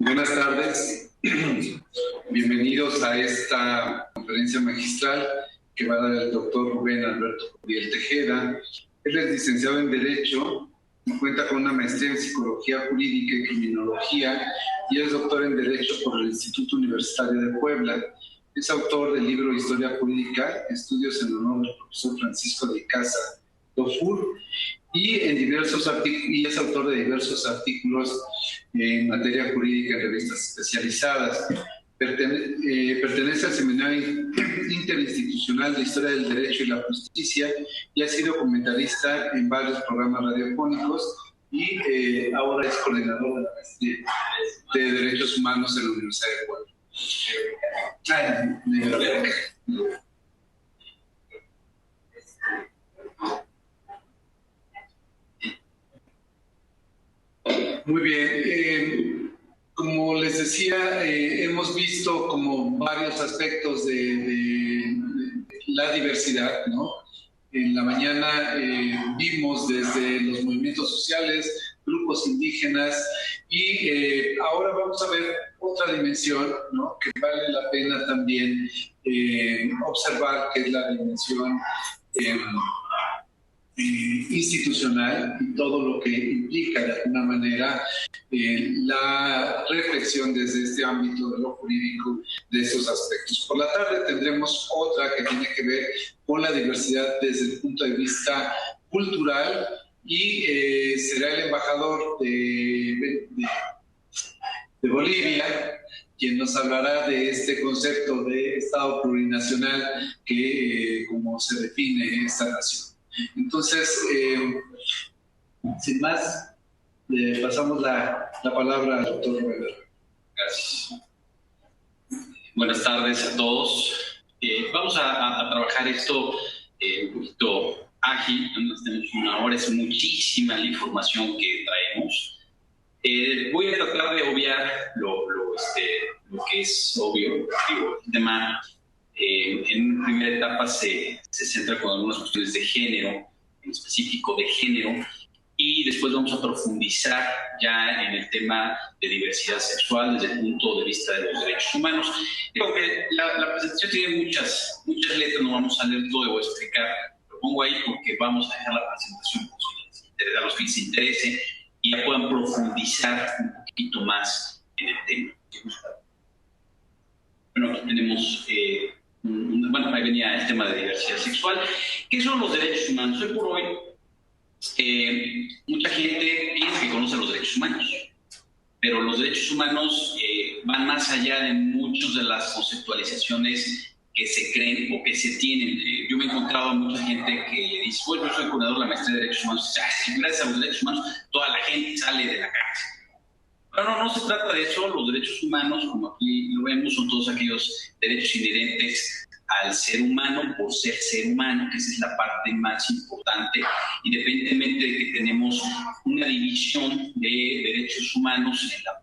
Buenas tardes, bienvenidos a esta conferencia magistral que va a dar el doctor Rubén Alberto Curiel Tejeda. Él es licenciado en Derecho y cuenta con una maestría en Psicología Jurídica y Criminología y es doctor en Derecho por el Instituto Universitario de Puebla. Es autor del libro Historia Jurídica, Estudios en honor del profesor Francisco de Icaza Dufour, y es autor de diversos artículos en materia jurídica en revistas especializadas. Pertenece al Seminario Interinstitucional de Historia del Derecho y la Justicia y ha sido comentarista en varios programas radiofónicos y ahora es coordinador de la maestría de Derechos Humanos en la Universidad de Puebla. Muy bien, como les decía, hemos visto como varios aspectos de la diversidad, ¿no? En la mañana vimos desde los movimientos sociales, grupos indígenas y ahora vamos a ver otra dimensión, ¿no? Que vale la pena también observar, que es la dimensión institucional y todo lo que implica de alguna manera la reflexión desde este ámbito de lo jurídico de estos aspectos. Por la tarde tendremos otra que tiene que ver con la diversidad desde el punto de vista cultural y será el embajador de Bolivia quien nos hablará de este concepto de Estado plurinacional que como se define esta nación. Entonces, sin más, le pasamos la palabra al doctor Weber. Gracias. Buenas tardes a todos. Vamos a trabajar esto un poquito ágil. Tenemos una hora, es muchísima la información que traemos. Voy a tratar de obviar lo que es obvio. El tema en primera etapa se centra con algunas cuestiones de género, en específico de género, y después vamos a profundizar ya en el tema de diversidad sexual desde el punto de vista de los derechos humanos. Digo que la presentación tiene muchas letras, no vamos a leer todo, voy a explicar, lo pongo ahí porque vamos a dejar la presentación a los que les interese y ya puedan profundizar un poquito más en el tema. Bueno, aquí tenemos, ahí venía el tema de diversidad sexual. ¿Qué son los derechos humanos? Hoy por hoy, mucha gente piensa que conoce los derechos humanos, pero los derechos humanos van más allá de muchas de las conceptualizaciones que se creen o que se tienen. Yo me he encontrado a mucha gente que le dice, bueno, yo soy coordinador de la maestría de derechos humanos, y gracias a los derechos humanos toda la gente sale de la cárcel. Pero no se trata de eso. Los derechos humanos, como aquí lo vemos, son todos aquellos derechos inherentes al ser humano por ser humano, que esa es la parte más importante, independientemente de que tenemos una división de derechos humanos en la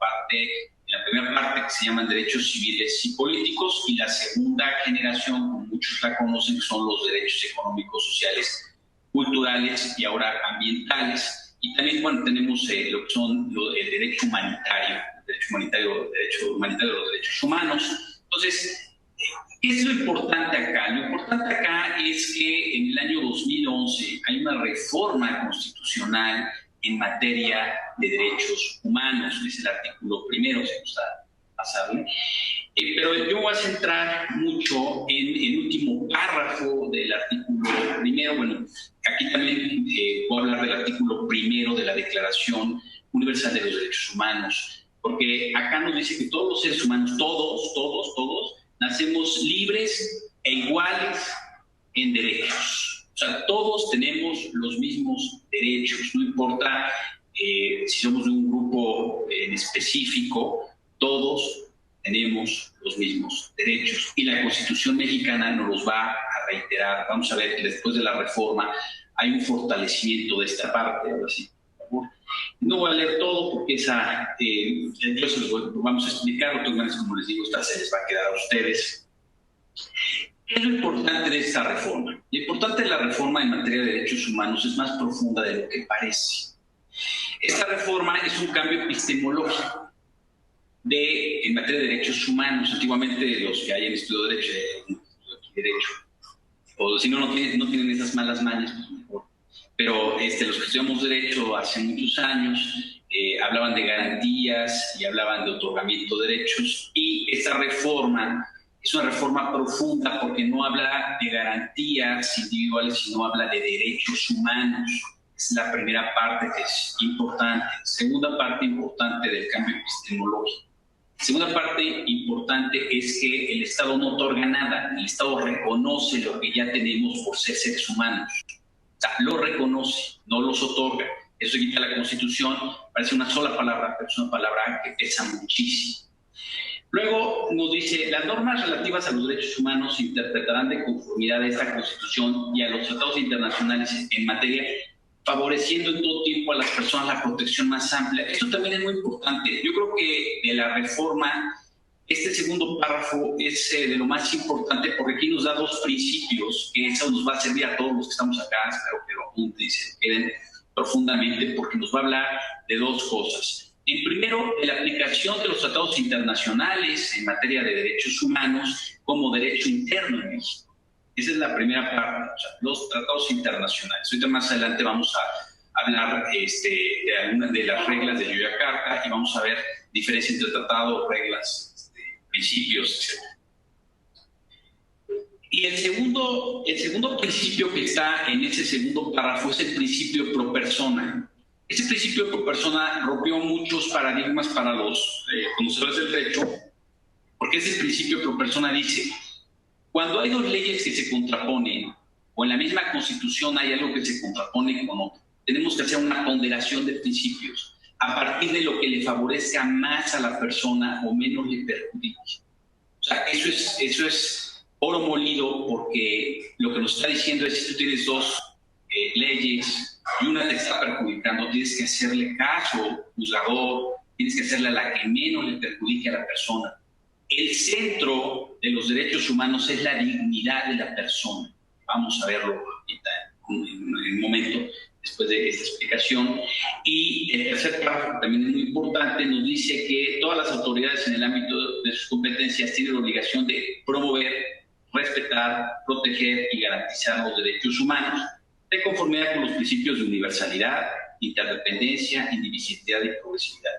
primera parte que se llaman derechos civiles y políticos, y la segunda generación, como muchos la conocen, que son los derechos económicos, sociales, culturales y ahora ambientales. Y también, tenemos lo que son el derecho humanitario, de los derechos humanos. Entonces, ¿qué es lo importante acá? Lo importante acá es que en el año 2011 hay una reforma constitucional en materia de derechos humanos, que es el artículo primero, si gusta pasarle. Pero yo voy a centrar mucho en el último párrafo del artículo primero. Bueno, aquí también voy a hablar del artículo primero de la Declaración Universal de los Derechos Humanos, porque acá nos dice que todos los seres humanos, todos, nacemos libres e iguales en derechos. O sea, todos tenemos los mismos derechos, no importa si somos de un grupo en específico, todos tenemos los mismos derechos. Y la Constitución mexicana nos los va a reiterar. Vamos a ver que después de la reforma hay un fortalecimiento de esta parte. Ahora sí, por favor. No voy a leer todo porque yo se los vamos a explicar. De todas maneras, como les digo, esta se les va a quedar a ustedes. ¿Qué es lo importante de esta reforma? Lo importante de la reforma en materia de derechos humanos es más profunda de lo que parece. Esta reforma es un cambio epistemológico. en materia de derechos humanos. Antiguamente los que hayan estudiado derecho, o si no tienen esas malas mañas, pues mejor. Pero los que estudiamos derecho hace muchos años hablaban de garantías y hablaban de otorgamiento de derechos, y esta reforma es una reforma profunda porque no habla de garantías individuales, sino habla de derechos humanos. Es la primera parte que es importante. Segunda parte importante del cambio epistemológico. Segunda parte importante es que el Estado no otorga nada, el Estado reconoce lo que ya tenemos por ser seres humanos. O sea, lo reconoce, no los otorga. Eso se quita la Constitución, parece una sola palabra, pero es una palabra que pesa muchísimo. Luego nos dice, las normas relativas a los derechos humanos se interpretarán de conformidad a esta Constitución y a los tratados internacionales en materia, favoreciendo en todo tiempo a las personas la protección más amplia. Esto también es muy importante. Yo creo que de la reforma, este segundo párrafo es de lo más importante, porque aquí nos da dos principios, que eso nos va a servir a todos los que estamos acá, espero que lo apunten y se queden profundamente, porque nos va a hablar de dos cosas. En primero, de la aplicación de los tratados internacionales en materia de derechos humanos como derecho interno en México. Esa es la primera parte, o sea, los tratados internacionales. Ahorita más adelante vamos a hablar de algunas de las reglas de Yogyakarta y vamos a ver diferencia entre tratados, reglas, principios, etc. Y el segundo principio que está en ese segundo párrafo es el principio pro persona. Ese principio pro persona rompió muchos paradigmas para los conocedores del derecho, porque ese principio pro persona dice: cuando hay dos leyes que se contraponen, o en la misma Constitución hay algo que se contrapone con otro, tenemos que hacer una ponderación de principios a partir de lo que le favorezca más a la persona o menos le perjudique. O sea, eso es oro molido, porque lo que nos está diciendo es: si tú tienes dos leyes y una te está perjudicando, tienes que hacerle caso, juzgador, tienes que hacerle a la que menos le perjudique a la persona. El centro de los derechos humanos es la dignidad de la persona. Vamos a verlo ahorita en un momento, después de esta explicación. Y el tercer párrafo también es muy importante, nos dice que todas las autoridades en el ámbito de sus competencias tienen la obligación de promover, respetar, proteger y garantizar los derechos humanos de conformidad con los principios de universalidad, interdependencia, indivisibilidad y progresividad.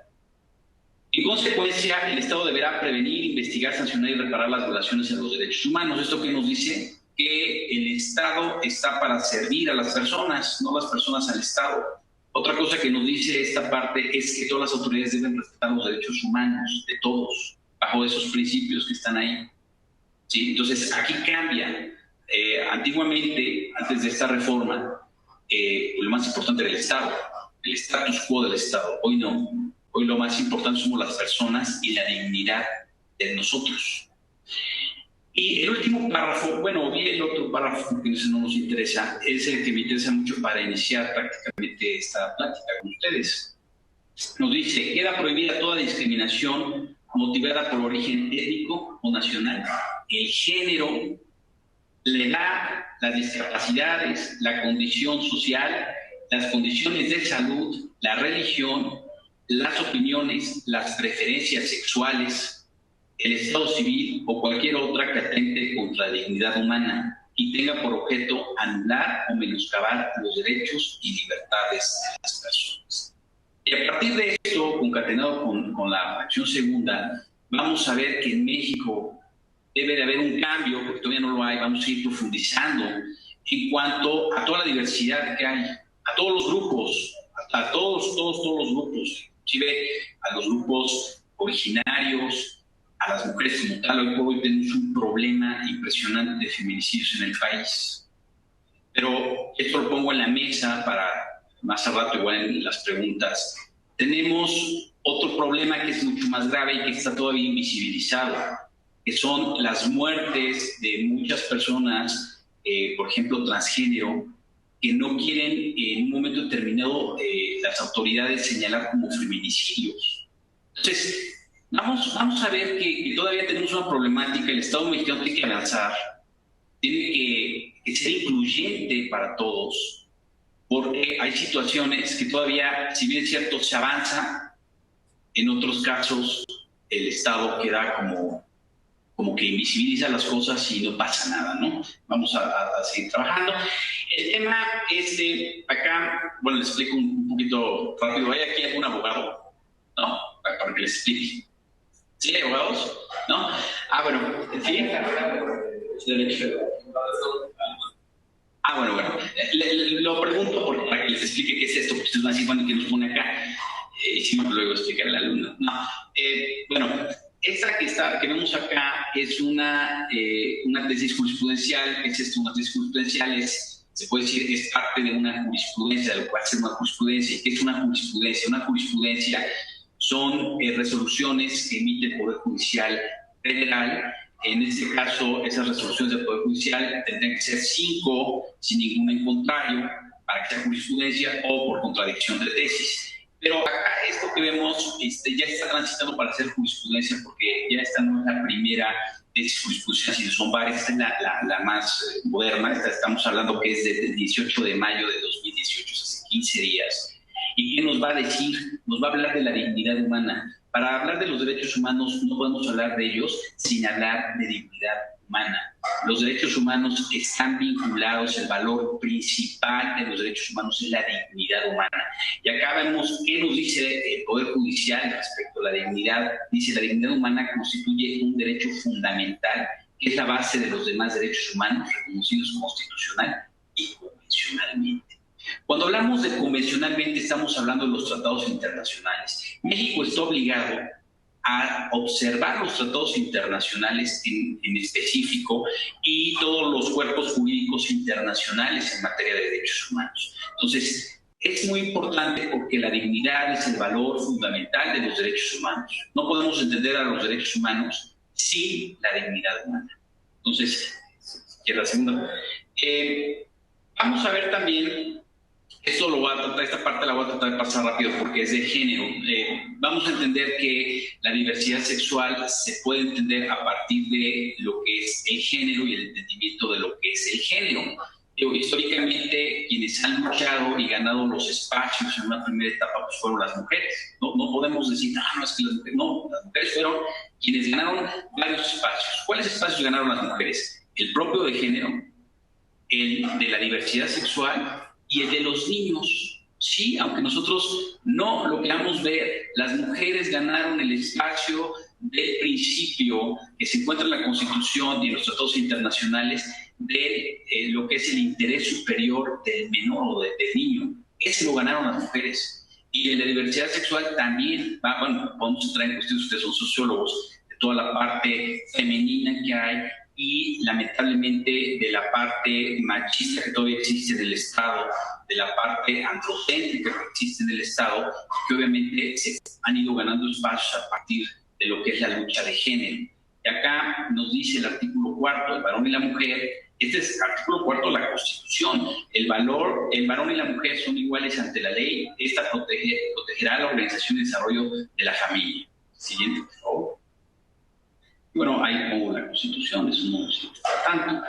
En consecuencia, el Estado deberá prevenir, investigar, sancionar y reparar las violaciones a los derechos humanos. ¿Esto qué nos dice? Que el Estado está para servir a las personas, no las personas al Estado. Otra cosa que nos dice esta parte es que todas las autoridades deben respetar los derechos humanos de todos, bajo esos principios que están ahí. ¿Sí? Entonces, aquí cambia. Antiguamente, antes de esta reforma, lo más importante era el Estado, el status quo del Estado. Hoy no. Hoy lo más importante somos las personas y la dignidad de nosotros. Y el último párrafo, bueno, bien el otro párrafo que no nos interesa, es el que me interesa mucho para iniciar prácticamente esta plática con ustedes. Nos dice: queda prohibida toda discriminación motivada por origen étnico o nacional, el género, la edad, las discapacidades, la condición social, las condiciones de salud, la religión, las opiniones, las preferencias sexuales, el estado civil o cualquier otra que atente contra la dignidad humana y tenga por objeto anular o menoscabar los derechos y libertades de las personas. Y a partir de esto, concatenado con la acción segunda, vamos a ver que en México debe de haber un cambio, porque todavía no lo hay. Vamos a ir profundizando en cuanto a toda la diversidad que hay, a todos los grupos, a todos los grupos, inclusive a los grupos originarios, a las mujeres como tal. Hoy por hoy tenemos un problema impresionante de feminicidios en el país. Pero esto lo pongo en la mesa para más al rato, igual en las preguntas. Tenemos otro problema que es mucho más grave y que está todavía invisibilizado, que son las muertes de muchas personas, por ejemplo, transgénero, que no quieren en un momento determinado las autoridades señalar como feminicidios. Entonces, vamos a ver que todavía tenemos una problemática. El Estado mexicano tiene que avanzar, tiene que ser incluyente para todos, porque hay situaciones que todavía, si bien es cierto, se avanza, en otros casos el Estado queda como que invisibiliza las cosas y no pasa nada, ¿no? Vamos a seguir trabajando. El tema es acá, bueno, les explico un poquito rápido. ¿Hay aquí algún abogado? ¿No? Para que les explique. ¿Sí hay abogados? ¿No? Bueno, ¿sí? Bueno. Lo pregunto para que les explique qué es esto, porque ustedes van a decir, bueno, ¿qué nos pone acá? Y si no, luego explicar al alumno. No. Bueno, esta que vemos acá es una tesis jurisprudencial. ¿Qué es esto? Una tesis jurisprudencial se puede decir, es parte de una jurisprudencia, de lo que va a ser una jurisprudencia. ¿Qué es una jurisprudencia? Una jurisprudencia son resoluciones que emite el Poder Judicial Federal. En este caso, esas resoluciones del Poder Judicial tendrían que ser 5 sin ningún en contrario para que sea jurisprudencia o por contradicción de tesis. Pero acá esto que vemos ya está transitando para ser jurisprudencia porque ya esta no es la primera tesis jurisprudencial, sino son varias. Esta es la más moderna. Estamos hablando que es desde el 18 de mayo de 2018, hace 15 días. ¿Y qué nos va a decir? Nos va a hablar de la dignidad humana. Para hablar de los derechos humanos no podemos hablar de ellos sin hablar de dignidad humana. Los derechos humanos están vinculados, el valor principal de los derechos humanos es la dignidad humana. Y acá vemos qué nos dice el Poder Judicial respecto a la dignidad. Dice, la dignidad humana constituye un derecho fundamental que es la base de los demás derechos humanos reconocidos constitucional y convencionalmente. Cuando hablamos de convencionalmente, estamos hablando de los tratados internacionales. México está obligado a observar los tratados internacionales en específico y todos los cuerpos jurídicos internacionales en materia de derechos humanos. Entonces, es muy importante porque la dignidad es el valor fundamental de los derechos humanos. No podemos entender a los derechos humanos sin la dignidad humana. Entonces, la segunda. Vamos a ver también. Esto esta parte la voy a tratar de pasar rápido porque es de género. Vamos a entender que la diversidad sexual se puede entender a partir de lo que es el género y el entendimiento de lo que es el género. Históricamente, quienes han luchado y ganado los espacios en una primera etapa pues fueron las mujeres. No podemos decir, no, es que las mujeres fueron quienes ganaron varios espacios. ¿Cuáles espacios ganaron las mujeres? El propio de género, el de la diversidad sexual y el de los niños. Sí, aunque nosotros no lo queramos ver, las mujeres ganaron el espacio del principio que se encuentra en la Constitución y en los tratados internacionales de lo que es el interés superior del menor o del niño. Ese lo ganaron las mujeres. Y en la diversidad sexual también, vamos a entrar en cuestiones, ustedes son sociólogos, de toda la parte femenina que hay y lamentablemente de la parte machista que todavía existe en el Estado, de la parte androcéntrica que existe en el Estado, que obviamente se han ido ganando espacios a partir de lo que es la lucha de género. Y acá nos dice el artículo 4, el varón y la mujer. Este es el artículo 4 de la Constitución. El varón y la mujer son iguales ante la ley. Esta protegerá la organización y desarrollo de la familia. Siguiente, por favor. Bueno, ahí pongo la Constitución, eso no nos importa tanto.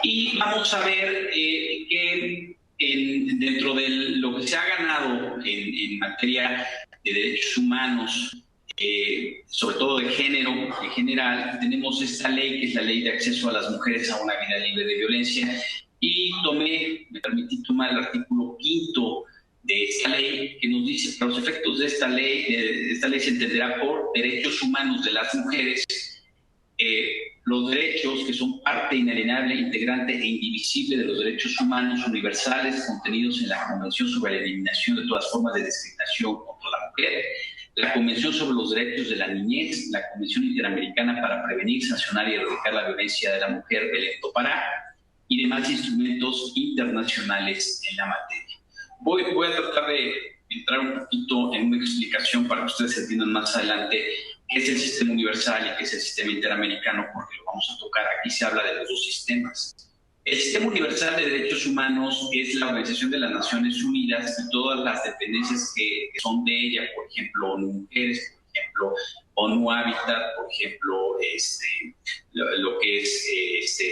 Y vamos a ver que dentro de lo que se ha ganado en materia de derechos humanos, sobre todo de género en general, tenemos esta ley que es la Ley de Acceso a las Mujeres a una Vida Libre de Violencia. Y me permití tomar el artículo 5 de esta ley que nos dice, para los efectos de esta ley se entenderá por derechos humanos de las mujeres los derechos que son parte inalienable, integrante e indivisible de los derechos humanos universales contenidos en la Convención sobre la Eliminación de todas formas de discriminación contra la mujer, la Convención sobre los Derechos de la Niñez, la Convención Interamericana para Prevenir, Sancionar y Erradicar la Violencia de la Mujer, Belén do Pará, y demás instrumentos internacionales en la materia. Voy a tratar de entrar un poquito en una explicación para que ustedes entiendan más adelante qué es el sistema universal y qué es el sistema interamericano, porque lo vamos a tocar. Aquí se habla de los dos sistemas. El Sistema Universal de Derechos Humanos es la Organización de las Naciones Unidas y todas las dependencias que son de ella, por ejemplo, ONU Mujeres, por ejemplo, ONU Hábitat, por ejemplo, lo que es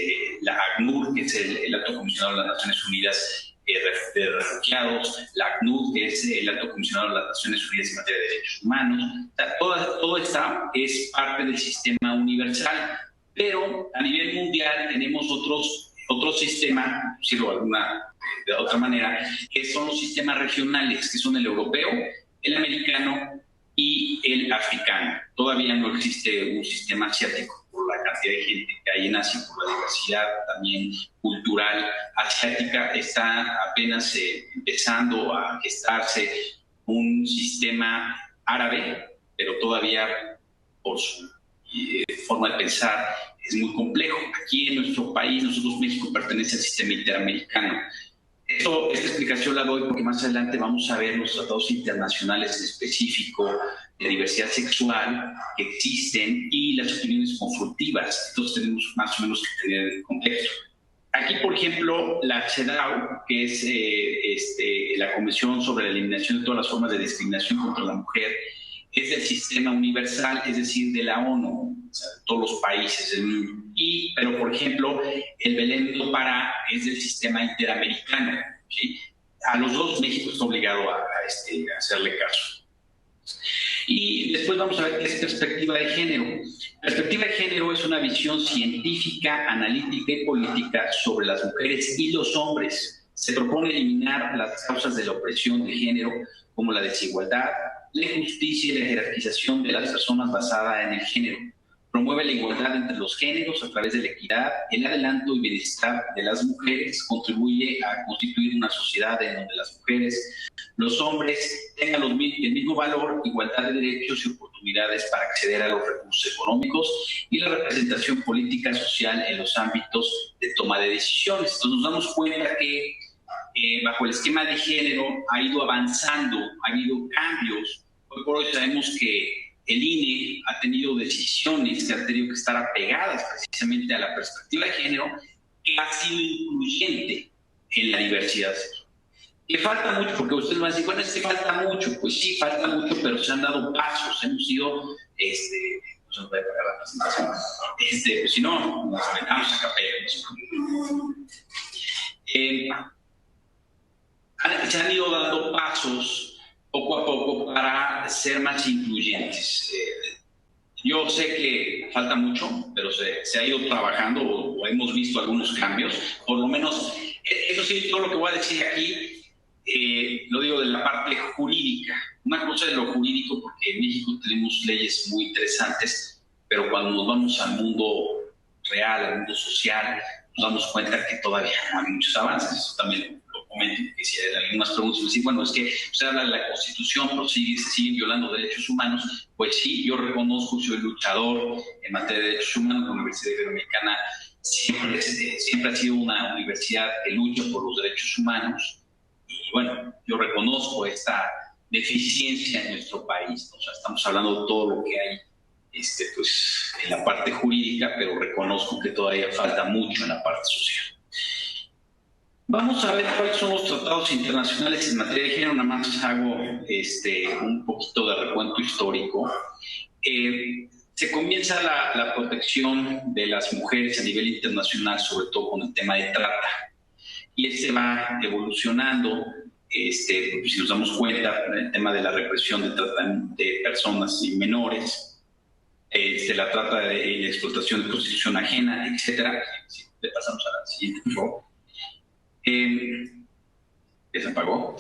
la ACNUR, que es el Alto Comisionado de las Naciones Unidas de Refugiados, la ACNUD, que es el Alto Comisionado de las Naciones Unidas en materia de derechos humanos. O sea, todo esta es parte del sistema universal, pero a nivel mundial tenemos otro sistema, decirlo de otra manera, que son los sistemas regionales, que son el europeo, el americano y el africano. Todavía no existe un sistema asiático por la cantidad de gente que hay en Asia, por la diversidad también cultural asiática. Está apenas empezando a gestarse un sistema árabe, pero todavía por su forma de pensar es muy complejo. Aquí en nuestro país, nosotros México pertenece al sistema interamericano. Esta explicación la doy porque más adelante vamos a ver los tratados internacionales específicos de diversidad sexual que existen y las opiniones consultivas. Entonces tenemos más o menos que tener el contexto. Aquí, por ejemplo, la CEDAW, que es la Convención sobre la Eliminación de todas las formas de discriminación contra la mujer, es del sistema universal, es decir, de la ONU, o sea, de todos los países del mundo. Pero, por ejemplo, el Belén do Pará es del sistema interamericano, ¿sí? A los dos México está obligado a hacerle caso. Y después vamos a ver qué es perspectiva de género. Perspectiva de género es una visión científica, analítica y política sobre las mujeres y los hombres. Se propone eliminar las causas de la opresión de género, como la desigualdad, la injusticia y la jerarquización de las personas basada en el género. Promueve la igualdad entre los géneros a través de la equidad, el adelanto y bienestar de las mujeres, contribuye a constituir una sociedad en donde las mujeres, los hombres tengan el mismo valor, igualdad de derechos y oportunidades para acceder a los recursos económicos y la representación política social en los ámbitos de toma de decisiones. Entonces nos damos cuenta que bajo el esquema de género ha ido avanzando, ha habido cambios. Hoy por hoy sabemos que el INE ha tenido decisiones que han tenido que estar apegadas precisamente a la perspectiva de género, que ha sido incluyente en la diversidad sexual. Que falta mucho, porque ustedes van a decir, bueno, es que falta mucho. Pues sí, falta mucho, pero se han dado pasos, hemos ido, no se nos puede pagar la presentación, pues si no, nos metamos a capella. Se han ido dando pasos poco a poco para ser más incluyentes. Yo sé que falta mucho, pero se ha ido trabajando o hemos visto algunos cambios. Por lo menos, eso sí, todo lo que voy a decir aquí, lo digo de la parte jurídica. Una cosa es lo jurídico, porque en México tenemos leyes muy interesantes, pero cuando nos vamos al mundo real, al mundo social, nos damos cuenta que todavía no hay muchos avances. Eso también lo comento, que si hay algunas preguntas, me dicen, bueno, es que usted habla de la Constitución, pero se siguen violando derechos humanos. Pues sí, yo reconozco, soy luchador en materia de derechos humanos. La Universidad Iberoamericana siempre ha sido una universidad que lucha por los derechos humanos. Y bueno, yo reconozco esta deficiencia en nuestro país. O sea, estamos hablando de todo lo que hay pues, en la parte jurídica, pero reconozco que todavía falta mucho en la parte social. Vamos a ver cuáles son los tratados internacionales en materia de género. Nada más hago un poquito de recuento histórico. Se comienza la protección de las mujeres a nivel internacional, sobre todo con el tema de trata. Y va evolucionando, si nos damos cuenta, el tema de la represión de personas y menores, la trata de la explotación de prostitución ajena, etc. Si le pasamos a la siguiente, por favor. Que se apagó.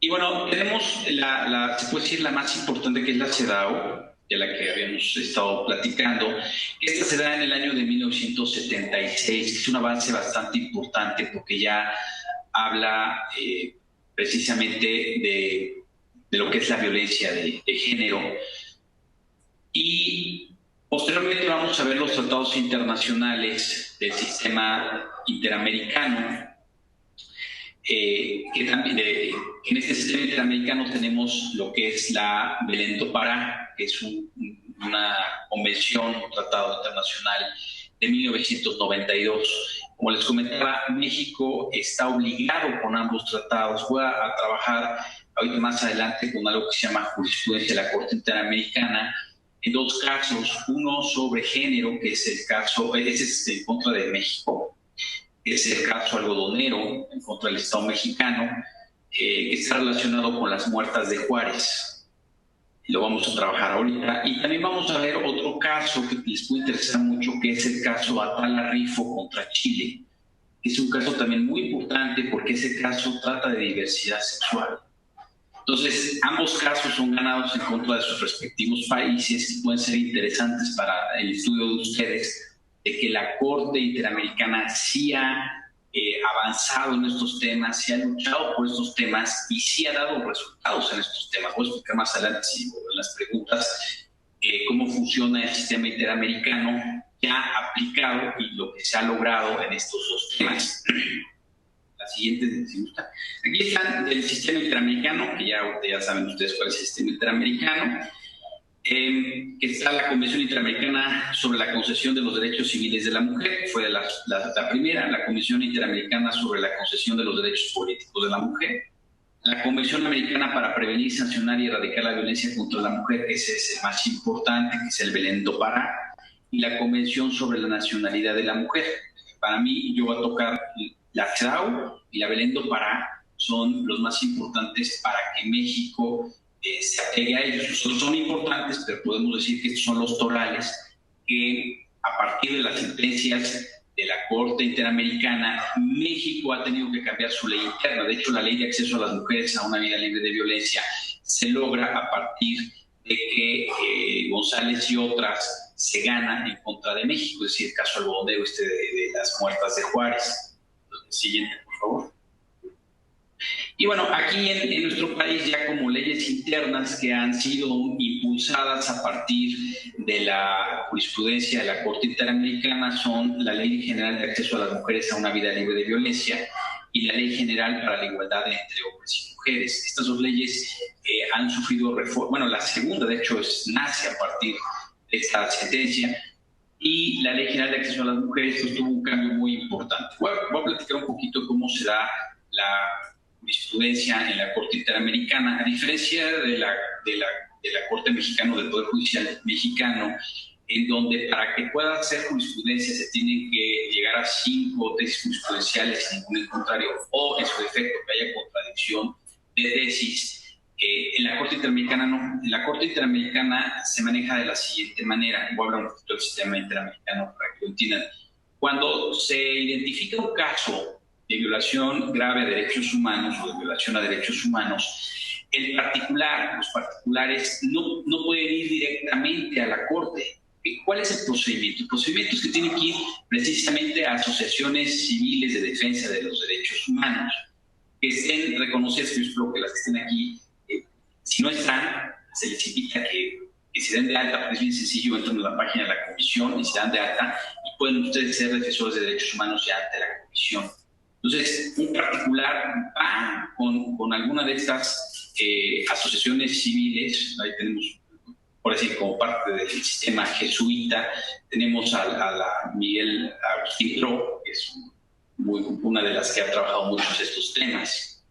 Y bueno, tenemos se puede decir la más importante, que es la CEDAW, de la que habíamos estado platicando. Esta se da en el año de 1976, es un avance bastante importante porque ya habla precisamente de lo que es la violencia de género. Y posteriormente vamos a ver los tratados internacionales del sistema interamericano, que también en este sistema interamericano tenemos lo que es la Belén do Pará, que es una convención, un tratado internacional de 1992. Como les comentaba, México está obligado con ambos tratados. Voy a trabajar ahorita más adelante con algo que se llama jurisprudencia de la Corte Interamericana, en dos casos, uno sobre género, que es el caso, ese es en contra de México, es el caso algodonero en contra del Estado mexicano, que está relacionado con las muertas de Juárez. Lo vamos a trabajar ahorita. Y también vamos a ver otro caso que les puede interesar mucho, que es el caso Atala Rifo contra Chile. Es un caso también muy importante porque ese caso trata de diversidad sexual. Entonces, ambos casos son ganados en contra de sus respectivos países y pueden ser interesantes para el estudio de ustedes, de que la Corte Interamericana sí ha avanzado en estos temas, sí ha luchado por estos temas y sí ha dado resultados en estos temas. Voy a explicar más adelante en las preguntas cómo funciona el sistema interamericano ya aplicado y lo que se ha logrado en estos dos temas. La siguiente, si gusta. Aquí están el sistema interamericano, que ya saben ustedes cuál es el sistema interamericano, que está la Convención Interamericana sobre la Concesión de los Derechos Civiles de la Mujer, fue la primera, la Convención Interamericana sobre la Concesión de los Derechos Políticos de la Mujer, la Convención Americana para Prevenir, Sancionar y Erradicar la Violencia contra la Mujer, ese es el más importante, que es el Belén do Pará, y la Convención sobre la Nacionalidad de la Mujer. Para mí, yo voy a tocar la CEDAW y la Belén do Pará, son los más importantes para que México se apegue a ellos. Los otros son importantes, pero podemos decir que estos son los torales que, a partir de las sentencias de la Corte Interamericana, México ha tenido que cambiar su ley interna. De hecho, la ley de acceso a las mujeres a una vida libre de violencia se logra a partir de que González y otras se ganan en contra de México, es decir, el caso algodonero de las muertas de Juárez. Entonces, siguiente, por favor. Y bueno, aquí en nuestro país ya como leyes internas que han sido impulsadas a partir de la jurisprudencia de la Corte Interamericana son la Ley General de Acceso a las Mujeres a una Vida Libre de Violencia y la Ley General para la Igualdad entre Hombres y Mujeres. Estas dos leyes han sufrido reforma. Bueno, la segunda, de hecho, nace a partir de esta sentencia. Y la Ley General de Acceso a las Mujeres pues, tuvo un cambio muy importante. Voy a platicar un poquito cómo se da la jurisprudencia en la Corte Interamericana. A diferencia de la Corte Mexicana, del Poder Judicial Mexicano, en donde para que pueda hacer jurisprudencia se tienen que llegar a 5 tesis jurisprudenciales sin ningún contrario, o en su defecto que haya contradicción de tesis. En la Corte Interamericana no. En la Corte Interamericana se maneja de la siguiente manera. Voy a hablar un poquito del sistema interamericano para que lo entiendan. Cuando se identifica un caso de violación grave a derechos humanos o de violación a derechos humanos, los particulares no pueden ir directamente a la Corte. ¿Cuál es el procedimiento? El procedimiento es que tienen que ir precisamente a asociaciones civiles de defensa de los derechos humanos, que estén reconocidas, yo espero que las que estén aquí, si no están, se les invita que se den de alta, porque es bien sencillo, entran en la página de la comisión y se dan de alta, y pueden ustedes ser defensores de derechos humanos ya ante la comisión. Entonces, un particular va con alguna de estas asociaciones civiles, ahí tenemos, por decir, como parte del sistema jesuita, tenemos a la Miguel Agustín Tro, que es una de las que ha trabajado mucho estos temas,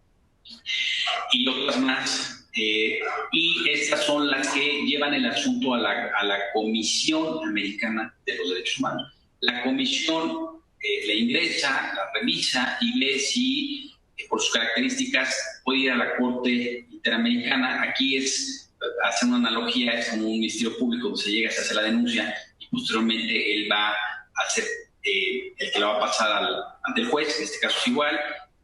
y otras más. Y estas son las que llevan el asunto a la Comisión Americana de los Derechos Humanos. La comisión le ingresa, la revisa y ve si, por sus características, puede ir a la Corte Interamericana. Aquí hace una analogía, es como un ministerio público donde se llega, se hace la denuncia y posteriormente él va a ser el que la va a pasar ante el juez, en este caso es igual,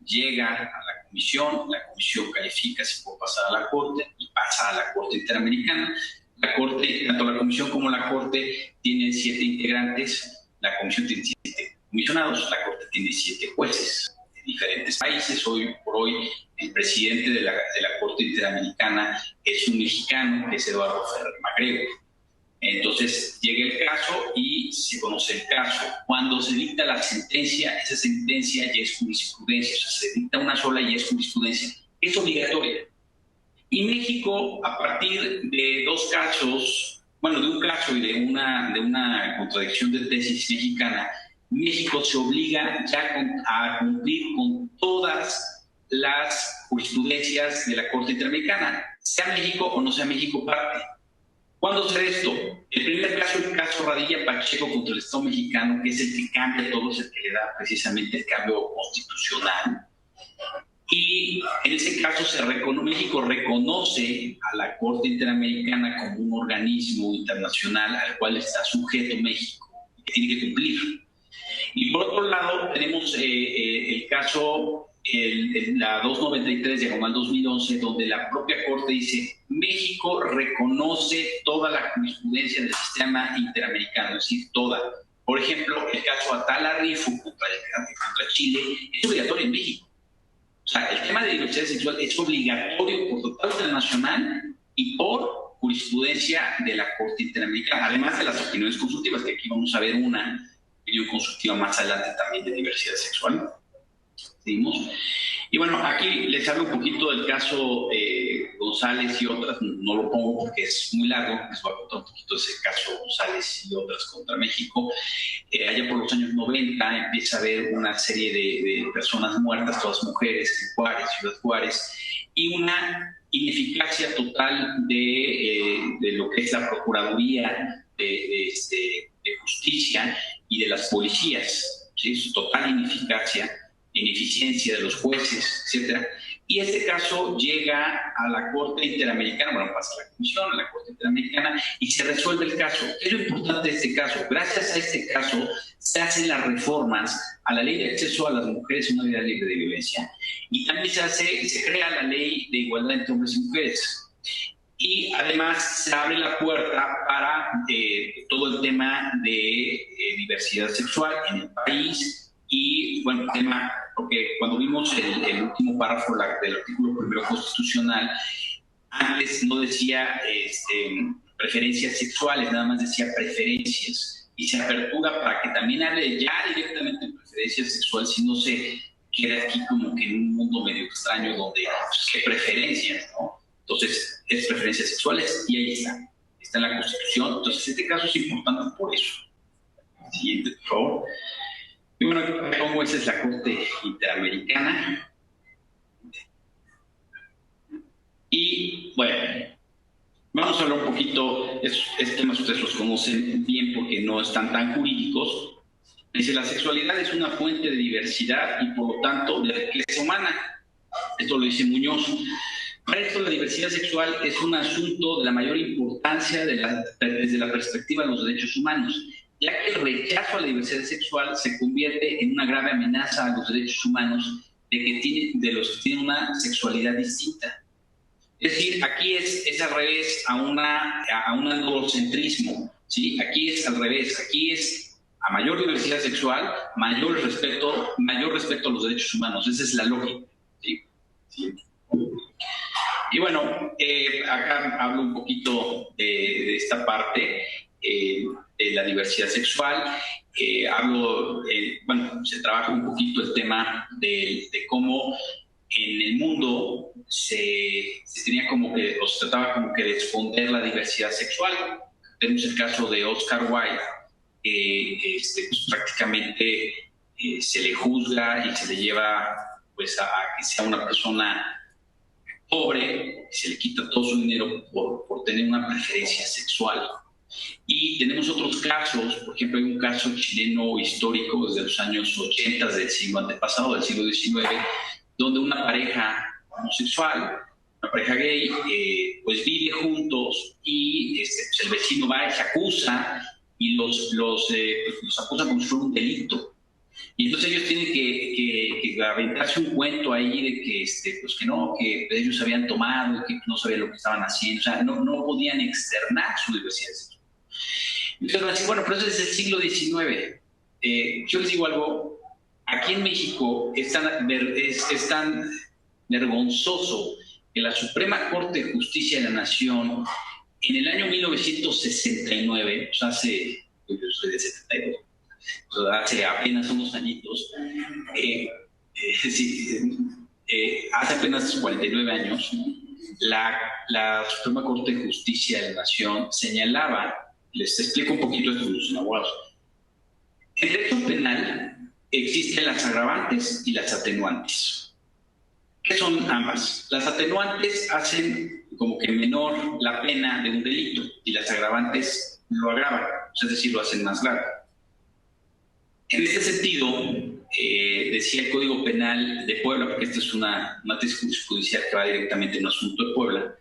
llega a la comisión califica si puede pasar a la Corte y pasa a la Corte Interamericana. La Corte, tanto la comisión como la Corte tienen 7 integrantes, la comisión tiene 7 comisionados, la Corte tiene 7 jueces de diferentes países. Hoy por hoy el presidente de la Corte Interamericana es un mexicano, que es Eduardo Ferrer Magrego. Entonces llega el caso y se conoce el caso. Cuando se dicta la sentencia, esa sentencia ya es jurisprudencia, o sea, se dicta una sola y es jurisprudencia, es obligatoria. Y México, a partir de 2 casos, bueno, de un caso y de una contradicción de tesis mexicana, México se obliga ya a cumplir con todas las jurisprudencias de la Corte Interamericana, sea México o no sea México parte. ¿Cuándo se ve esto? El primer caso, el caso Radilla Pacheco contra el Estado mexicano, que es el que cambia todo, es el que le da precisamente el cambio constitucional. Y en ese caso México reconoce a la Corte Interamericana como un organismo internacional al cual está sujeto México, que tiene que cumplir. Y por otro lado tenemos el caso, la 293/2011, donde la propia Corte dice: México reconoce toda la jurisprudencia del sistema interamericano, es decir, toda. Por ejemplo, el caso Atala Rifo contra Chile es obligatorio en México. O sea, el tema de diversidad sexual es obligatorio por tratado internacional y por jurisprudencia de la Corte Interamericana, además de las opiniones consultivas, que aquí vamos a ver una opinión consultiva más adelante también de diversidad sexual. ¿Seguimos? Y bueno, aquí les hablo un poquito del caso González y otras, no lo pongo porque es muy largo, les voy a contar un poquito de ese caso González y otras contra México. Allá por los años 90 empieza a haber una serie de personas muertas, todas mujeres, en Juárez, Ciudad Juárez, y una ineficacia total de lo que es la Procuraduría de Justicia y de las policías, ¿sí? Su total ineficacia, ineficiencia de los jueces, etcétera. Y este caso llega a la Corte Interamericana, bueno, pasa a la Comisión, a la Corte Interamericana, y se resuelve el caso. ¿Qué es lo importante de este caso? Gracias a este caso se hacen las reformas a la Ley de Acceso a las Mujeres a una Vida Libre de Violencia, y también se crea la Ley de Igualdad entre Hombres y Mujeres. Y además se abre la puerta para todo el tema de diversidad sexual en el país. Y bueno, tema, porque cuando vimos el último párrafo del artículo primero constitucional, antes no decía preferencias sexuales, nada más decía preferencias, y se apertura para que también hable ya directamente de preferencias sexuales, si no se queda aquí como que en un mundo medio extraño donde, pues, ¿qué preferencias, no? Entonces, es preferencias sexuales y ahí está en la Constitución. Entonces, este caso es importante por eso. Siguiente, por favor. Y bueno, como esa es la Corte Interamericana. Y bueno, vamos a hablar un poquito, estos temas ustedes los conocen bien porque no están tan jurídicos. Dice: la sexualidad es una fuente de diversidad y por lo tanto de riqueza humana. Esto lo dice Muñoz. Para esto, la diversidad sexual es un asunto de la mayor importancia desde la perspectiva de los derechos humanos, ya que el rechazo a la diversidad sexual se convierte en una grave amenaza a los derechos humanos de los que tienen una sexualidad distinta. Es decir, aquí es al revés a un androcentrismo, ¿sí? Aquí es al revés, aquí es a mayor diversidad sexual, mayor respeto a los derechos humanos. Esa es la lógica, ¿sí? ¿Sí? Y bueno, acá hablo un poquito de esta parte de la diversidad sexual. Bueno, se trabaja un poquito el tema de cómo en el mundo se tenía como que, o se trataba como que de esconder la diversidad sexual. Tenemos el caso de Oscar Wilde, pues prácticamente se le juzga y se le lleva pues a que sea una persona pobre, se le quita todo su dinero por tener una preferencia sexual. Y tenemos otros casos, por ejemplo, hay un caso chileno histórico desde los años 80 del siglo antepasado, del siglo XIX, donde una pareja homosexual, una pareja gay, pues vive juntos y pues el vecino va y se acusa y los acusa como si fuera un delito. Y entonces ellos tienen que aventarse un cuento ahí de que, pues que no, que ellos habían tomado, que no sabían lo que estaban haciendo, o sea, no podían externar su diversidad sexual. Entonces van a decir, bueno, pero eso es el siglo XIX. Yo les digo algo, aquí en México es tan vergonzoso que la Suprema Corte de Justicia de la Nación, en el año 1969, o sea, yo soy de 72, o sea, hace apenas unos añitos, hace apenas 49 años, la Suprema Corte de Justicia de la Nación señalaba, les explico un poquito esto, los abogados. En derecho penal existen las agravantes y las atenuantes. ¿Qué son ambas? Las atenuantes hacen como que menor la pena de un delito y las agravantes lo agravan, es decir, lo hacen más grave. En este sentido, decía el Código Penal de Puebla, porque esta es una tesis judicial que va directamente en un asunto de Puebla,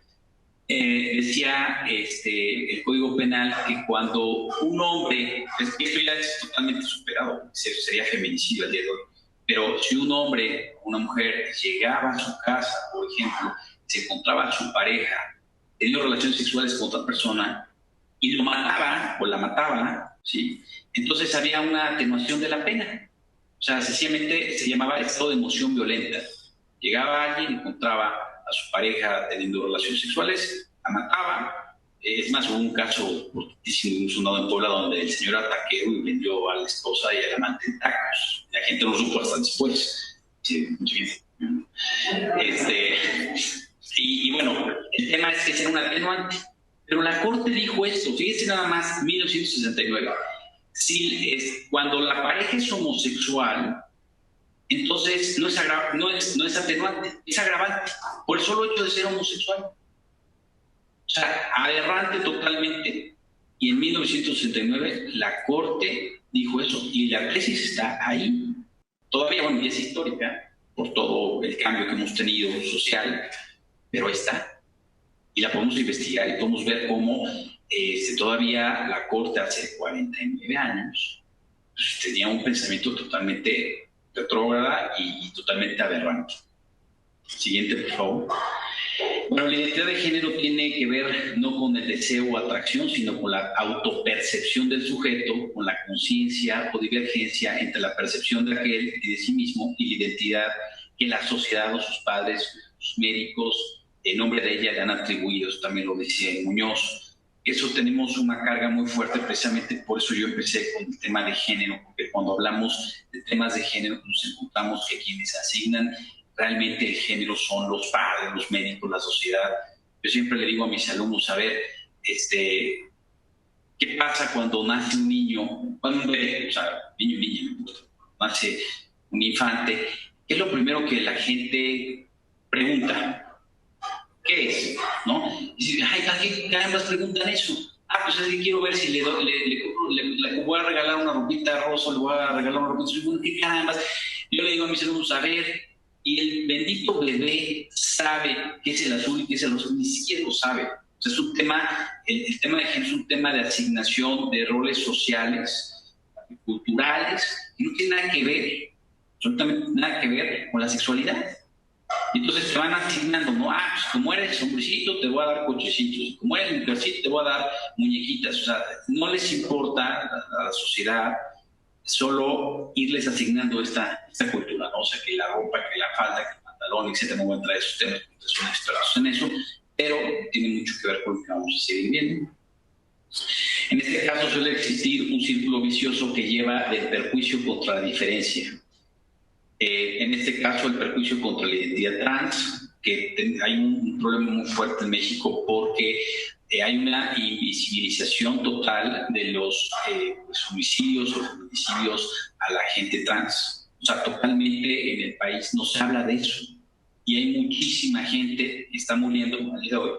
decía el Código Penal que cuando un hombre, esto ya es totalmente superado, sería feminicidio al día de hoy, pero si un hombre o una mujer llegaba a su casa, por ejemplo, se encontraba a su pareja, teniendo relaciones sexuales con otra persona y lo mataba o la mataba, ¿sí? Entonces había una atenuación de la pena. O sea, sencillamente se llamaba estado de emoción violenta. Llegaba alguien, encontraba a su pareja teniendo relaciones sexuales, la mataba. Es más, hubo un caso cortísimo, sonado en Puebla, donde el señor ataqueó y vendió a la esposa y al amante en tacos. La gente no lo supo hasta después. Sí, mucha gente. Y bueno, el tema es que es un atenuante. Pero la Corte dijo esto, fíjense nada más, 1969. Si cuando la pareja es homosexual, entonces no es atenuante, es agravante, por el solo hecho de ser homosexual. O sea, aberrante totalmente. Y en 1969 la Corte dijo eso, y la tesis está ahí. Todavía, bueno, ya es histórica, por todo el cambio que hemos tenido social, pero ahí está. Y la podemos investigar y podemos ver cómo todavía la Corte hace 49 años pues, tenía un pensamiento totalmente retrógrada y totalmente aberrante. Siguiente, por favor. Bueno, la identidad de género tiene que ver no con el deseo o atracción, sino con la autopercepción del sujeto, con la conciencia o divergencia entre la percepción de aquel y de sí mismo y la identidad que la sociedad o sus padres, sus médicos, en nombre de ella le han atribuido. Eso también lo dice Muñoz. Eso tenemos una carga muy fuerte, precisamente por eso yo empecé con el tema de género, porque cuando hablamos de temas de género nos encontramos que quienes asignan realmente el género son los padres, los médicos, la sociedad. Yo siempre le digo a mis alumnos, a ver, ¿qué pasa cuando nace un niño, cuando un bebé, o sea, niño, nace un infante? ¿Qué es lo primero que la gente pregunta? ¿Qué es? ¿No? Y dice, ay, ¿qué ambas preguntan eso? Pues es que quiero ver si le voy a regalar una ropita rosa, le voy a regalar una ropita azul. ¿Qué carambas? Yo le digo a mis alumnos, a ver, y el bendito bebé sabe qué es el azul y qué es el rosa, ni siquiera lo sabe. O sea, es un tema, el tema de género es un tema de asignación de roles sociales, culturales, y no tiene nada que ver, absolutamente nada que ver con la sexualidad. Entonces te van asignando, ¿no? Pues como eres hombrecito te voy a dar cochecitos, como eres mujercito te voy a dar muñequitas. O sea, no les importa a la sociedad solo irles asignando esta cultura, ¿no? O sea, que la ropa, que la falda, que el pantalón, etcétera. No voy a entrar a esos temas porque son expertos en eso, pero tiene mucho que ver con lo que vamos a seguir viendo. En este caso suele existir un círculo vicioso que lleva del perjuicio contra la diferencia. En este caso, el perjuicio contra la identidad trans, que hay un problema muy fuerte en México porque hay una invisibilización total de los homicidios o feminicidios a la gente trans. O sea, totalmente en el país no se habla de eso. Y hay muchísima gente que está muriendo al día de hoy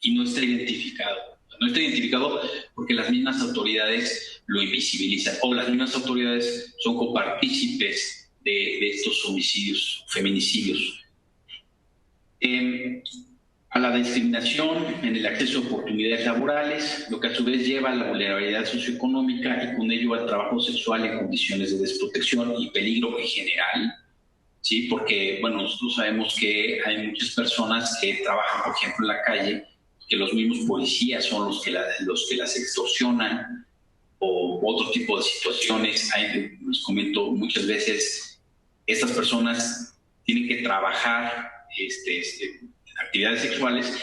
y no está identificado. No está identificado porque las mismas autoridades lo invisibilizan o las mismas autoridades son copartícipes de estos homicidios, feminicidios. A la discriminación en el acceso a oportunidades laborales, lo que a su vez lleva a la vulnerabilidad socioeconómica y con ello al trabajo sexual en condiciones de desprotección y peligro en general, ¿sí? Porque, bueno, nosotros sabemos que hay muchas personas que trabajan, por ejemplo, en la calle, que los mismos policías son los que las extorsionan o otro tipo de situaciones. Les comento, muchas veces estas personas tienen que trabajar actividades sexuales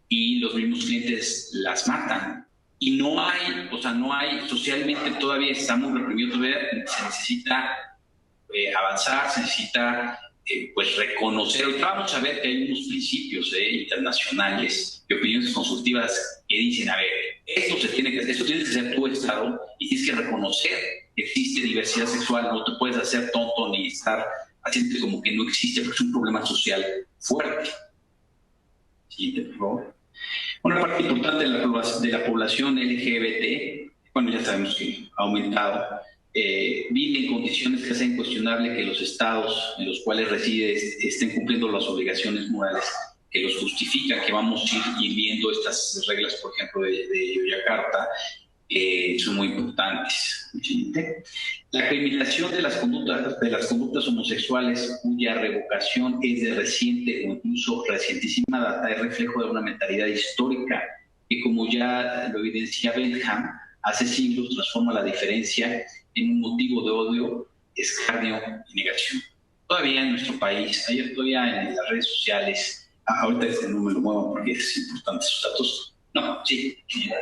y los mismos clientes las matan. Y no hay, socialmente todavía está muy reprimido, todavía se necesita avanzar, se necesita reconocer. Ahorita vamos a ver que hay unos principios internacionales y opiniones consultivas que dicen, a ver, esto tienes que ser tu Estado y tienes que reconocer que existe diversidad sexual, no te puedes hacer tonto ni estar haciendo como que no existe, porque es un problema social fuerte. Siguiente, por favor. Una parte importante de la población LGBT, bueno, ya sabemos que ha aumentado, vive en condiciones que hacen cuestionable que los estados en los cuales reside estén cumpliendo las obligaciones morales que los justifican, que vamos a ir viendo estas reglas, por ejemplo, de Yakarta, son muy importantes. La criminalización de las conductas homosexuales cuya revocación es de reciente o incluso recientísima data es reflejo de una mentalidad histórica que, como ya lo evidencia Bentham, hace siglos transforma la diferencia en un motivo de odio, escarnio y negación. Todavía en nuestro país, todavía en las redes sociales, ahorita no me lo muevo porque es importante esos datos. No, sí,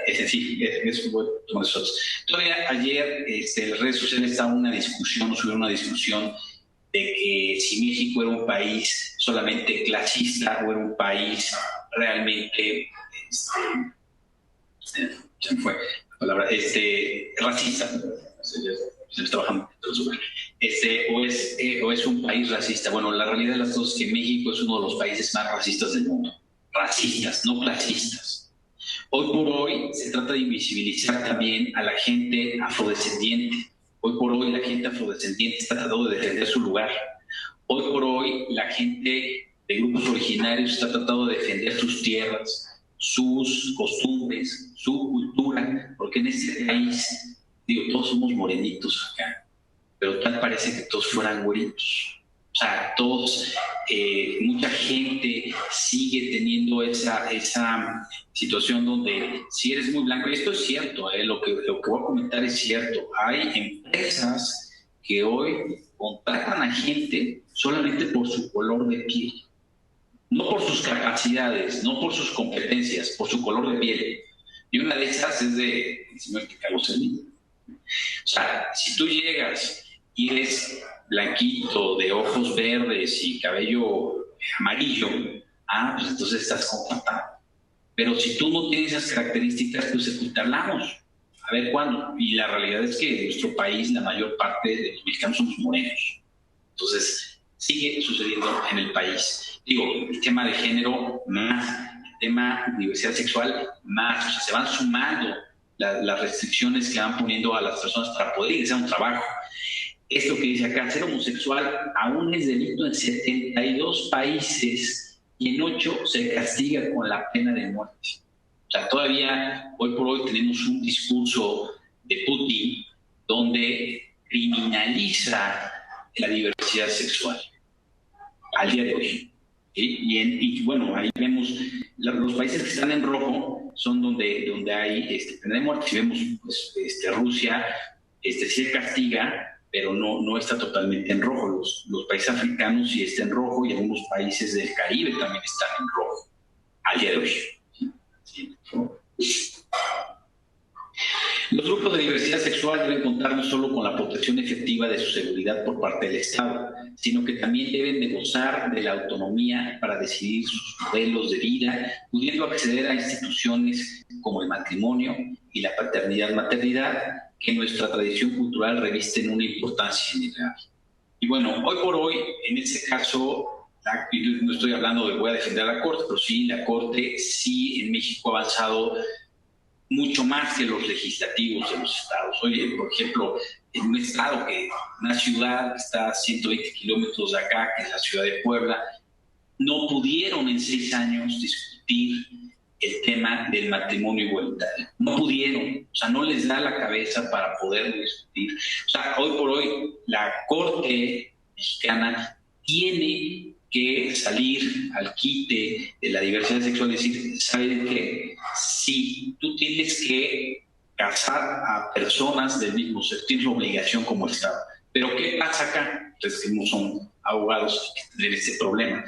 es bueno tomar esos datos. Todavía ayer en las redes sociales estaba una discusión de que si México era un país solamente clasista o era un país realmente se me fue la palabra, racista. Se está bajando o es un país racista. Bueno, la realidad de las cosas es que México es uno de los países más racistas del mundo. Racistas, no clasistas. Hoy por hoy se trata de invisibilizar también a la gente afrodescendiente. Hoy por hoy la gente afrodescendiente está tratando de defender su lugar. Hoy por hoy la gente de grupos originarios está tratando de defender sus tierras, sus costumbres, su cultura, porque en este país, todos somos morenitos acá, pero tal parece que todos fueran güeritos. O sea, todos, mucha gente sigue teniendo esa situación donde si eres muy blanco, y esto es cierto, lo que voy a comentar es cierto, hay empresas que hoy contratan a gente solamente por su color de piel, no por sus capacidades, no por sus competencias, por su color de piel. Y una de esas es de señor Carlos Slim. O sea, si tú llegas y eres blanquito, de ojos verdes y cabello amarillo, pues entonces estás contratado. Pero si tú no tienes esas características, pues te hablamos. A ver cuándo. Y la realidad es que en nuestro país la mayor parte de los mexicanos somos morenos. Entonces, sigue sucediendo en el país. Digo, el tema de género más, el tema de diversidad sexual más. O sea, se van sumando las restricciones que van poniendo a las personas para poder ingresar a un trabajo. Esto que dice acá, ser homosexual aún es delito en 72 países y en 8 se castiga con la pena de muerte. O sea, todavía hoy por hoy tenemos un discurso de Putin donde criminaliza la diversidad sexual al día de hoy. ¿Sí? Y bueno, ahí vemos los países que están en rojo son donde hay pena de muerte. Si vemos pues, Rusia, sí se castiga, pero no está totalmente en rojo. Los países africanos sí están en rojo y algunos países del Caribe también están en rojo al día de hoy. ¿Sí? Los grupos de diversidad sexual deben contar no solo con la protección efectiva de su seguridad por parte del Estado, sino que también deben de gozar de la autonomía para decidir sus modelos de vida, pudiendo acceder a instituciones como el matrimonio y la paternidad-maternidad, que nuestra tradición cultural revisten una importancia innegable. Y bueno, hoy por hoy, en ese caso, no estoy hablando de voy a defender a la Corte, pero sí, la Corte sí en México ha avanzado mucho más que los legislativos de los estados. Oye, por ejemplo, en un estado una ciudad que está a 120 kilómetros de acá, que es la ciudad de Puebla, no pudieron en 6 años discutir el tema del matrimonio igualitario. No pudieron, o sea, no les da la cabeza para poder discutir. O sea, hoy por hoy la Corte mexicana tiene que salir al quite de la diversidad sexual y decir, ¿saben qué? Sí, tú tienes que casar a personas del mismo sexo, tienes la obligación como Estado. Pero ¿qué pasa acá? Ustedes que no son abogados que tendrán este problema.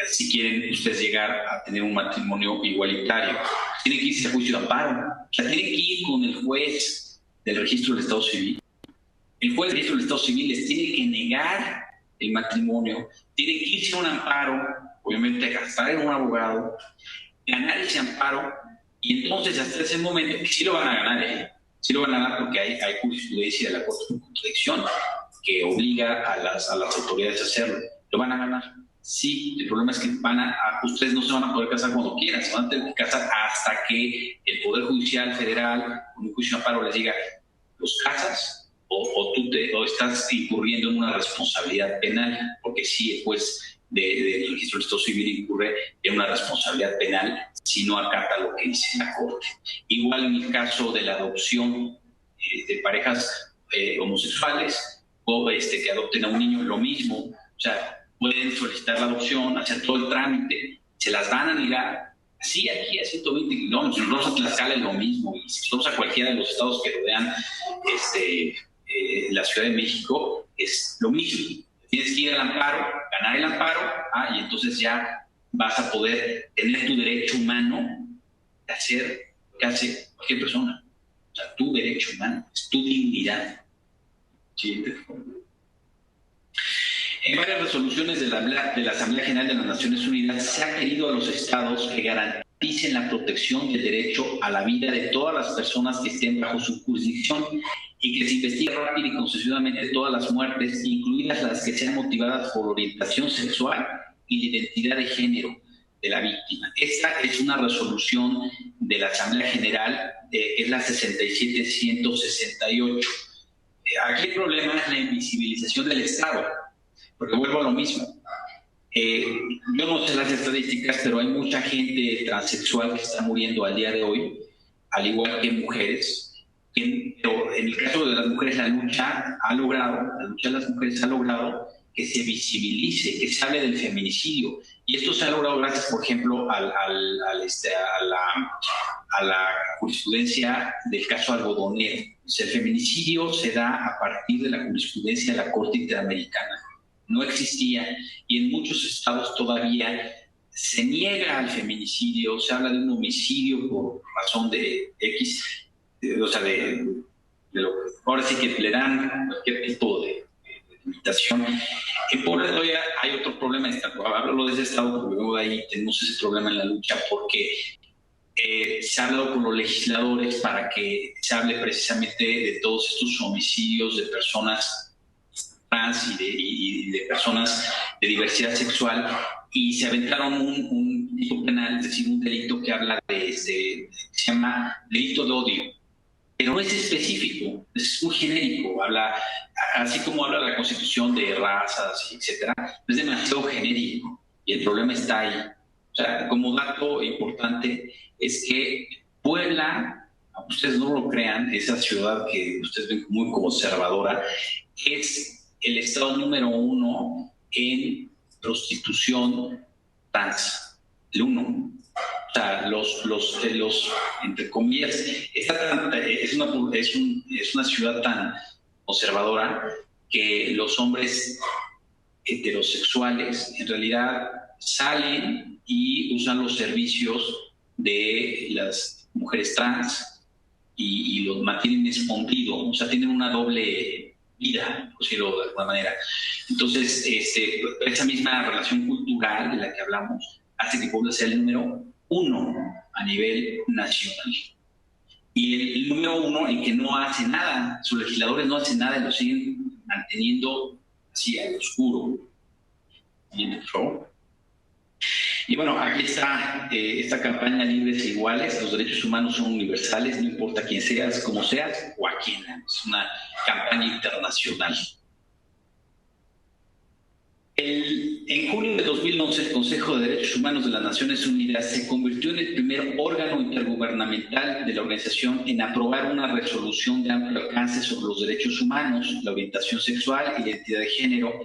Si quieren ustedes llegar a tener un matrimonio igualitario, tienen que irse a juicio de amparo. O sea, tienen que ir con el juez del registro del Estado Civil. El juez del registro del Estado Civil les tiene que negar el matrimonio, tienen que irse a un amparo, obviamente gastar en un abogado, ganar ese amparo, y entonces hasta ese momento, sí lo van a ganar, sí lo van a ganar porque hay jurisprudencia de la Corte de Contradicción que obliga a las autoridades a hacerlo, lo van a ganar. Sí, el problema es que ustedes no se van a poder casar cuando quieran, se van a tener que casar hasta que el Poder Judicial Federal, con un juicio de amparo, les diga, ¿los casas o estás incurriendo en una responsabilidad penal? Porque sí, el juez del registro del Estado Civil incurre en una responsabilidad penal si no acata lo que dice la Corte. Igual en el caso de la adopción de parejas homosexuales o que adopten a un niño, lo mismo. O sea, pueden solicitar la adopción, hacer todo el trámite, se las van a negar. Sí, aquí a 120 kilómetros, nosotros a Tlaxcala es lo mismo, y si vamos a cualquiera de los estados que rodean la Ciudad de México, es lo mismo. Tienes que ir al amparo, ganar el amparo, y entonces ya vas a poder tener tu derecho humano de hacer lo que hace cualquier persona. O sea, tu derecho humano, es tu dignidad. Siguiente, por favor. En varias resoluciones de la Asamblea General de las Naciones Unidas se ha pedido a los estados que garanticen la protección del derecho a la vida de todas las personas que estén bajo su jurisdicción y que se investigue rápido y concienzudamente todas las muertes, incluidas las que sean motivadas por orientación sexual y la identidad de género de la víctima. Esta es una resolución de la Asamblea General, es la 67-168. Aquí el problema es la invisibilización del Estado. Porque vuelvo a lo mismo. Yo no sé las estadísticas, pero hay mucha gente transexual que está muriendo al día de hoy, al igual que mujeres. Pero en el caso de las mujeres, la lucha de las mujeres ha logrado que se visibilice, que se hable del feminicidio. Y esto se ha logrado gracias, por ejemplo, a la jurisprudencia del caso Algodonero. O sea, el feminicidio se da a partir de la jurisprudencia de la Corte Interamericana. No existía, y en muchos estados todavía se niega al feminicidio, se habla de un homicidio por razón de X, o sea, de lo que ahora sí que le dan cualquier tipo de limitación. En Puebla todavía hay otro problema, hablo de ese estado porque luego de ahí tenemos ese problema en la lucha, porque se ha hablado con los legisladores para que se hable precisamente de todos estos homicidios de personas trans y de personas de diversidad sexual, y se aventaron un tipo penal, es decir, un delito que habla se llama delito de odio, pero no es específico, es muy genérico, habla, así como habla la Constitución de razas, etcétera, es demasiado genérico, y el problema está ahí. O sea, como dato importante es que Puebla, aunque ustedes no lo crean, esa ciudad que ustedes ven muy conservadora, es el estado número 1 en prostitución trans, el 1. O sea, los entre comillas, es una ciudad tan conservadora que los hombres heterosexuales en realidad salen y usan los servicios de las mujeres trans y los mantienen escondidos, o sea, tienen una doble vida, por decirlo de alguna manera. Entonces, esa misma relación cultural de la que hablamos hace que Puebla sea el número 1 a nivel nacional. Y el número 1 en que no hace nada, sus legisladores no hacen nada y lo siguen manteniendo así al oscuro. Y bueno, aquí está esta campaña Libres e Iguales. Los derechos humanos son universales, no importa quién seas, cómo seas o a quién. Es una campaña internacional. En junio de 2011, el Consejo de Derechos Humanos de las Naciones Unidas se convirtió en el primer órgano intergubernamental de la organización en aprobar una resolución de amplio alcance sobre los derechos humanos, la orientación sexual y la identidad de género.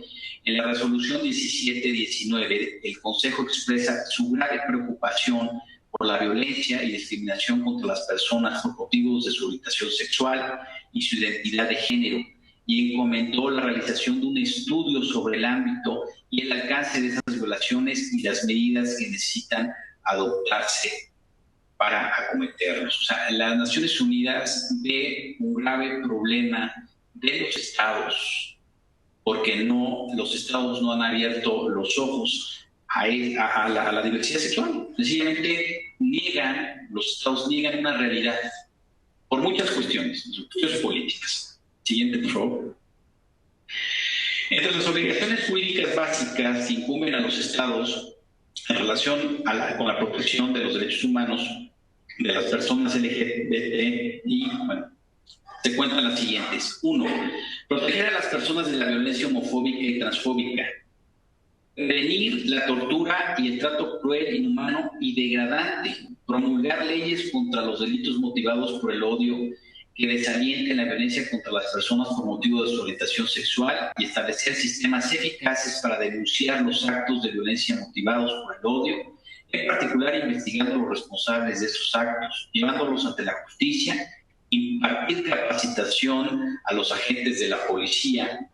En la resolución 1719, el Consejo expresa su grave preocupación por la violencia y discriminación contra las personas por motivos de su orientación sexual y su identidad de género, y encomendó la realización de un estudio sobre el ámbito y el alcance de esas violaciones y las medidas que necesitan adoptarse para acometerlos. O sea, las Naciones Unidas ve un grave problema de los estados, porque los estados no han abierto los ojos a la diversidad sexual. Sencillamente los estados niegan una realidad por muchas cuestiones políticas. Siguiente, por favor. Entre las obligaciones jurídicas básicas que incumben a los estados en relación con la protección de los derechos humanos de las personas LGBT y, bueno, se cuentan las siguientes. 1. Proteger a las personas de la violencia homofóbica y transfóbica. Prevenir la tortura y el trato cruel, inhumano y degradante. Promulgar leyes contra los delitos motivados por el odio que desalienten la violencia contra las personas por motivo de su orientación sexual y establecer sistemas eficaces para denunciar los actos de violencia motivados por el odio, en particular investigando a los responsables de esos actos, llevándolos ante la justicia, impartir capacitación a los agentes de la policía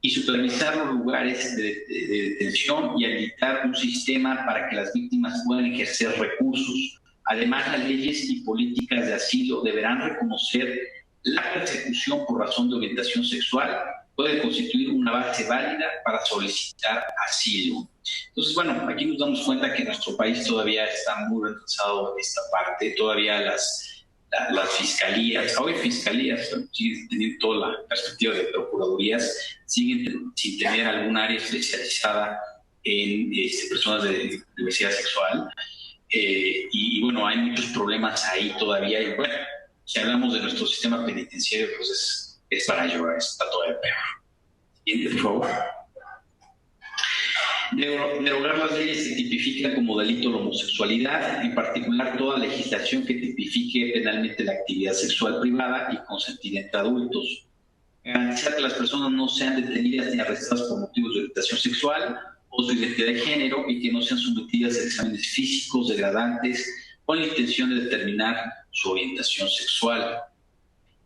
y supervisar los lugares de detención y habilitar un sistema para que las víctimas puedan ejercer recursos. Además, las leyes y políticas de asilo deberán reconocer la persecución por razón de orientación sexual, puede constituir una base válida para solicitar asilo. Entonces, bueno, aquí nos damos cuenta que nuestro país todavía está muy retrasado en esta parte, todavía las fiscalías, hoy fiscalías, siguen teniendo toda la perspectiva de procuradurías, siguen sin tener algún área especializada en personas de diversidad sexual. Y bueno, hay muchos problemas ahí todavía. Y bueno, si hablamos de nuestro sistema penitenciario, pues es para llorar, está todavía peor. Siguiente, por favor. Derogar las leyes que tipifican como delito la homosexualidad, en particular toda legislación que tipifique penalmente la actividad sexual privada y consentida entre adultos. Garantizar que las personas no sean detenidas ni arrestadas por motivos de orientación sexual o su identidad de género y que no sean sometidas a exámenes físicos degradantes con la intención de determinar su orientación sexual.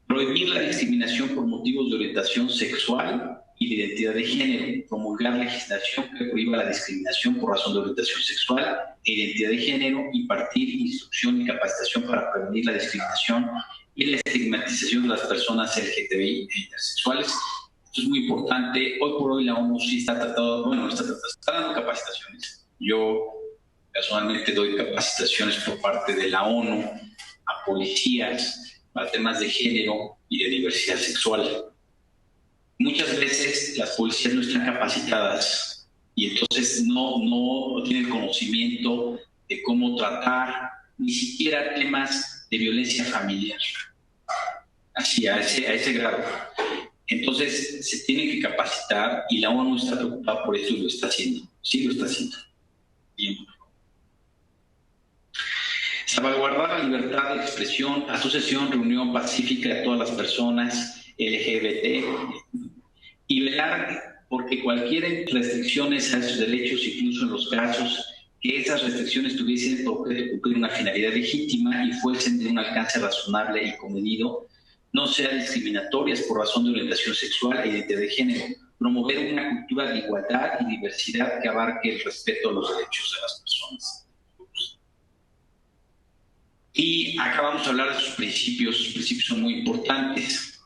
Prohibir la discriminación por motivos de orientación sexual y de identidad de género. Promulgar legislación que prohíba la discriminación por razón de orientación sexual e identidad de género. Impartir instrucción y capacitación para prevenir la discriminación y la estigmatización de las personas LGTBI e intersexuales. Esto es muy importante. Hoy por hoy la ONU sí está está dando capacitaciones. Yo personalmente doy capacitaciones por parte de la ONU a policías para temas de género y de diversidad sexual. Muchas veces las policías no están capacitadas y entonces no tienen conocimiento de cómo tratar ni siquiera temas de violencia familiar. Así, a ese grado. Entonces se tienen que capacitar y la ONU está preocupada por eso y lo está haciendo. Sí lo está haciendo. Bien. Salvaguardar la libertad de expresión, asociación, reunión pacífica de todas las personas LGBT y velar porque cualquier restricciones a esos derechos, incluso en los casos que esas restricciones tuviesen por objeto cumplir una finalidad legítima y fuesen de un alcance razonable y comedido, no sean discriminatorias por razón de orientación sexual e identidad de género, promover una cultura de igualdad y diversidad que abarque el respeto a los derechos de las personas. Y acá vamos a hablar de sus principios son muy importantes.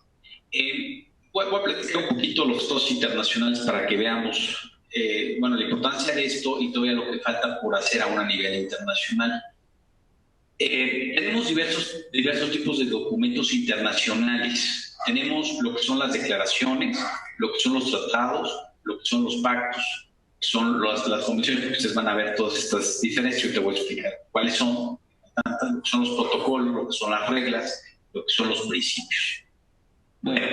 Voy a platicar un poquito los estados internacionales para que veamos la importancia de esto y todavía lo que falta por hacer aún a nivel internacional. Tenemos diversos tipos de documentos internacionales. Tenemos lo que son las declaraciones, lo que son los tratados, lo que son los pactos, que son las convenciones, que ustedes van a ver todas estas diferencias. Yo te voy a explicar cuáles son. Lo que son los protocolos, lo que son las reglas, lo que son los principios. Bueno,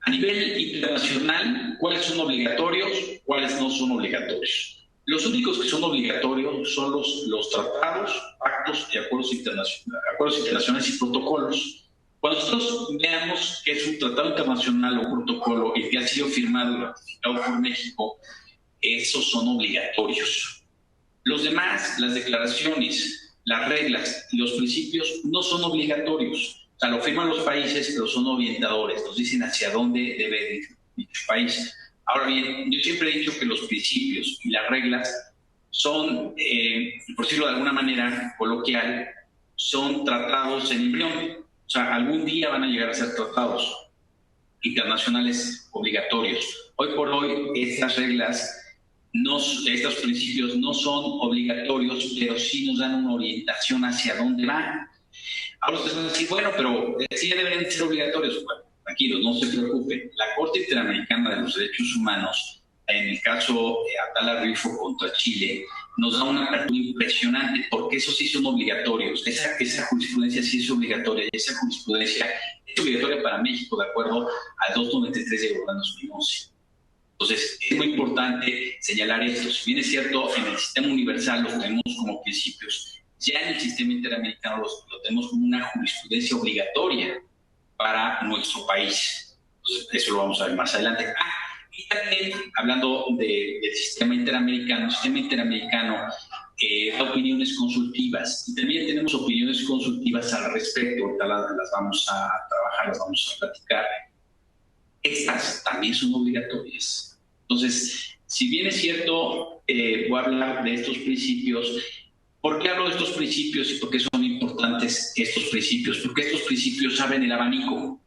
a nivel internacional, ¿cuáles son obligatorios? ¿Cuáles no son obligatorios? Los únicos que son obligatorios son los tratados, pactos y acuerdos internacionales y protocolos. Cuando nosotros veamos que es un tratado internacional o un protocolo y que ha sido firmado y ratificado por México, esos son obligatorios. Los demás, las declaraciones, las reglas y los principios no son obligatorios. O sea, lo firman los países, pero son orientadores, nos dicen hacia dónde debe ir dicho país. Ahora bien, yo siempre he dicho que los principios y las reglas son, por decirlo de alguna manera coloquial, son tratados en embrión. O sea, algún día van a llegar a ser tratados internacionales obligatorios. Hoy por hoy, estas reglas, estos principios no son obligatorios, pero sí nos dan una orientación hacia dónde van. Ahora ustedes van a decir, bueno, pero sí deben ser obligatorios. Bueno, tranquilos, no se preocupen. La Corte Interamericana de los Derechos Humanos, en el caso Atala Rifo contra Chile, nos da una apertura impresionante porque esos sí son obligatorios. Esa jurisprudencia sí es obligatoria, y esa jurisprudencia es obligatoria para México de acuerdo al 293 de Gobierno 2011. Entonces, es muy importante señalar esto. Si bien es cierto, en el sistema universal los tenemos como principios, ya en el sistema interamericano lo tenemos como una jurisprudencia obligatoria para nuestro país. Entonces, eso lo vamos a ver más adelante. Y también, hablando del sistema interamericano, da opiniones consultivas. Y también tenemos opiniones consultivas al respecto. Ahorita las vamos a trabajar, las vamos a platicar. Estas también son obligatorias. Entonces, si bien es cierto, voy a hablar de estos principios. ¿Por qué hablo de estos principios y por qué son importantes estos principios? Porque estos principios abren el abanico,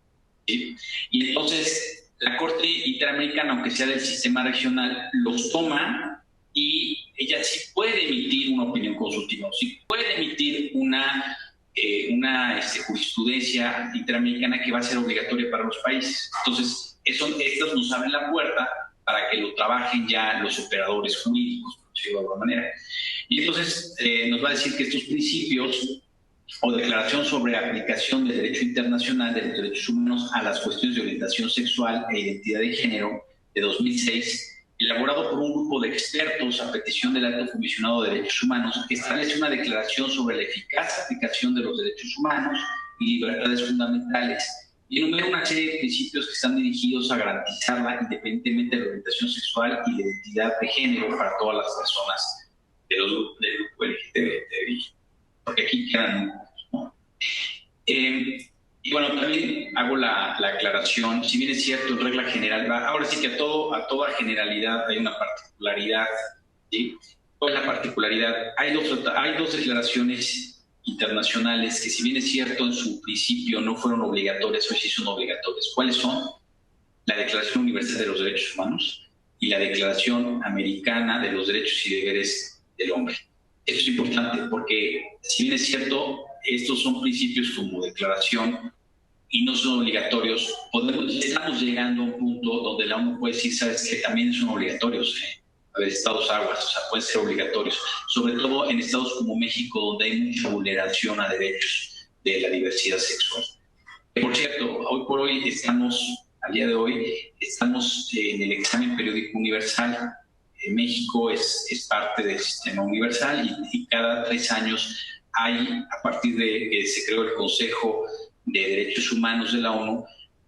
¿sí? Y entonces la Corte Interamericana, aunque sea del sistema regional, los toma y ella sí puede emitir una opinión consultiva, sí puede emitir una jurisprudencia interamericana que va a ser obligatoria para los países. Entonces, estos nos abren la puerta para que lo trabajen ya los operadores jurídicos, por decirlo de alguna manera. Y entonces nos va a decir que estos principios o declaración sobre aplicación del derecho internacional de los derechos humanos a las cuestiones de orientación sexual e identidad de género de 2006, elaborado por un grupo de expertos a petición del Alto Comisionado de Derechos Humanos, que establece una declaración sobre la eficaz aplicación de los derechos humanos y libertades fundamentales, y enumera una serie de principios que están dirigidos a garantizarla independientemente de la orientación sexual y la identidad de género para todas las personas del grupo LGTBI. Porque aquí quedan, ¿no? Y bueno, también hago la aclaración, si bien es cierto, en regla general, ahora sí que a toda generalidad hay una particularidad, ¿sí? ¿Cuál es la particularidad? Hay dos declaraciones internacionales que, si bien es cierto, en su principio no fueron obligatorias, hoy sí son obligatorias. ¿Cuáles son? La Declaración Universal de los Derechos Humanos y la Declaración Americana de los Derechos y Deberes del Hombre. Esto es importante porque, si bien es cierto, estos son principios como declaración y no son obligatorios, estamos llegando a un punto donde la ONU puede decir, ¿sabes qué? También son obligatorios, A ver, estados aguas, o sea, pueden ser obligatorios, sobre todo en estados como México, donde hay mucha vulneración a derechos de la diversidad sexual. Por cierto, hoy por hoy al día de hoy, estamos en el examen periódico universal. México es parte del sistema universal y cada 3 años a partir de que se creó el Consejo de Derechos Humanos de la ONU,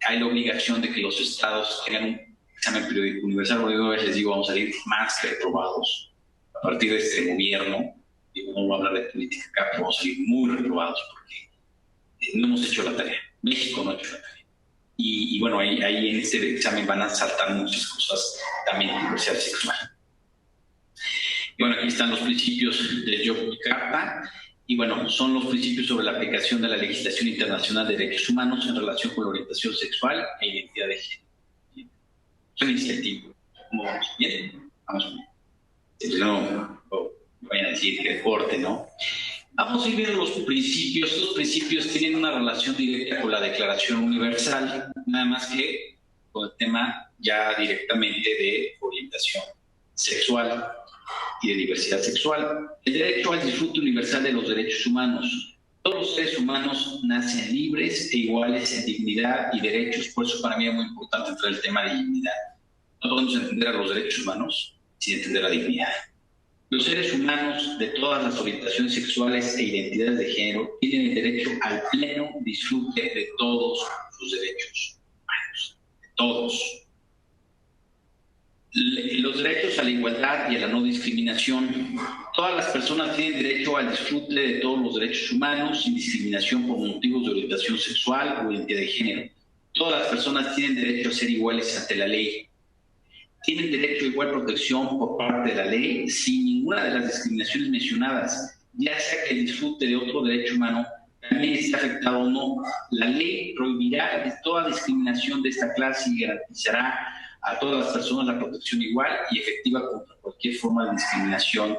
hay la obligación de que los estados tengan un examen periódico universal. Porque una vez les digo, vamos a salir más que reprobados a partir de este gobierno. Digo, no voy a hablar de política acá, pero vamos a salir muy reprobados porque no hemos hecho la tarea. México no ha hecho la tarea. Y bueno, ahí en este examen van a saltar muchas cosas también de diversidad sexual. Y bueno, aquí están los principios de Yogyakarta. Y bueno, son los principios sobre la aplicación de la legislación internacional de derechos humanos en relación con la orientación sexual e identidad de género. Es una iniciativa. ¿Cómo vamos? ¿Bien? Vamos bien. No vayan a decir que deporte, ¿no? Vamos a ir viendo los principios. Estos principios tienen una relación directa con la Declaración Universal, nada más que con el tema ya directamente de orientación sexual y de diversidad sexual. El derecho al disfrute universal de los derechos humanos. Todos los seres humanos nacen libres e iguales en dignidad y derechos. Por eso para mí es muy importante entrar el tema de dignidad. No podemos entender a los derechos humanos sin entender la dignidad. Los seres humanos de todas las orientaciones sexuales e identidades de género tienen el derecho al pleno disfrute de todos sus derechos humanos. De todos. Los derechos a la igualdad y a la no discriminación. Todas las personas tienen derecho al disfrute de todos los derechos humanos sin discriminación por motivos de orientación sexual o identidad de género. Todas las personas tienen derecho a ser iguales ante la ley. Tienen derecho a igual protección por parte de la ley sin ninguna de las discriminaciones mencionadas, ya sea que el disfrute de otro derecho humano también esté afectado o no. La ley prohibirá de toda discriminación de esta clase y garantizará a todas las personas la protección igual y efectiva contra cualquier forma de discriminación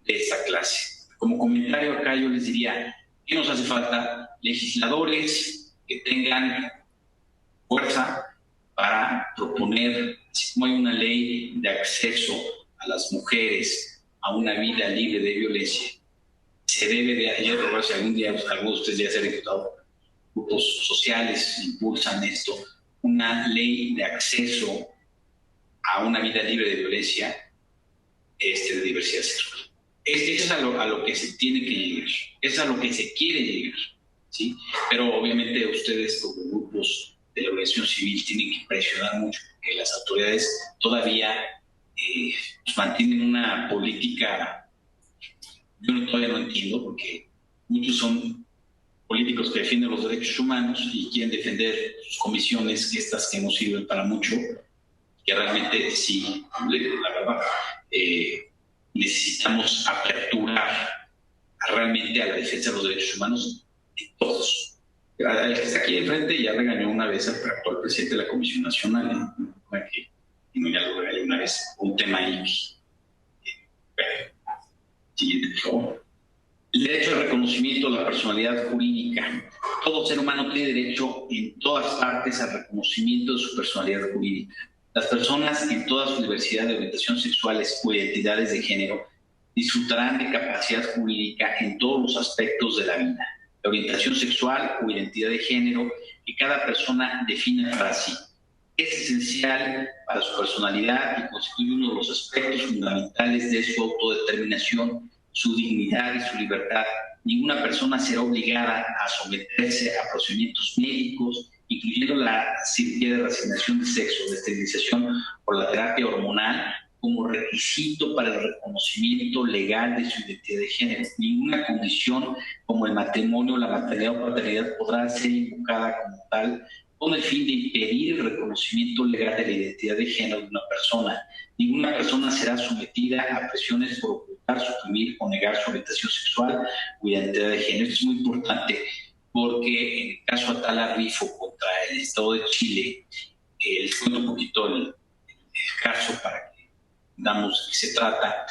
de esta clase. Como comentario acá yo les diría, ¿qué nos hace falta? Legisladores que tengan fuerza para proponer, así como hay una ley de acceso a las mujeres a una vida libre de violencia, se debe de, yo recuerdo si algún día algunos de ustedes ya se han diputado, grupos sociales impulsan esto, una ley de acceso a una vida libre de violencia, de diversidad sexual. Eso es a lo que se tiene que llegar, es a lo que se quiere llegar, ¿sí? Pero obviamente ustedes como grupos de la organización civil tienen que presionar mucho, porque las autoridades todavía mantienen una política, yo todavía no entiendo, porque muchos son políticos que defienden los derechos humanos y quieren defender sus comisiones, estas que no sirven para mucho, que realmente sí, la verdad, necesitamos aperturar realmente a la defensa de los derechos humanos de todos. El que está aquí enfrente ya regañó una vez al actual presidente de la Comisión Nacional, que ya lo regañó una vez, un tema ahí. Siguiente, por favor. El derecho al reconocimiento de la personalidad jurídica. Todo ser humano tiene derecho en todas partes al reconocimiento de su personalidad jurídica. Las personas en toda su diversidad de orientaciones sexuales o identidades de género disfrutarán de capacidad jurídica en todos los aspectos de la vida. La orientación sexual o identidad de género que cada persona define para sí es esencial para su personalidad y constituye uno de los aspectos fundamentales de su autodeterminación, su dignidad y su libertad. Ninguna persona será obligada a someterse a procedimientos médicos, incluyendo la cirugía de reasignación de sexo, de esterilización o la terapia hormonal, como requisito para el reconocimiento legal de su identidad de género. Ninguna condición como el matrimonio, la maternidad o paternidad podrá ser invocada como tal con el fin de impedir el reconocimiento legal de la identidad de género de una persona. Ninguna persona será sometida a presiones por ocultar, suprimir o negar su orientación sexual o identidad de género. Esto es muy importante porque en el caso Atala Rifo contra el Estado de Chile, les cuento un poquito el caso para que veamos de qué se trata.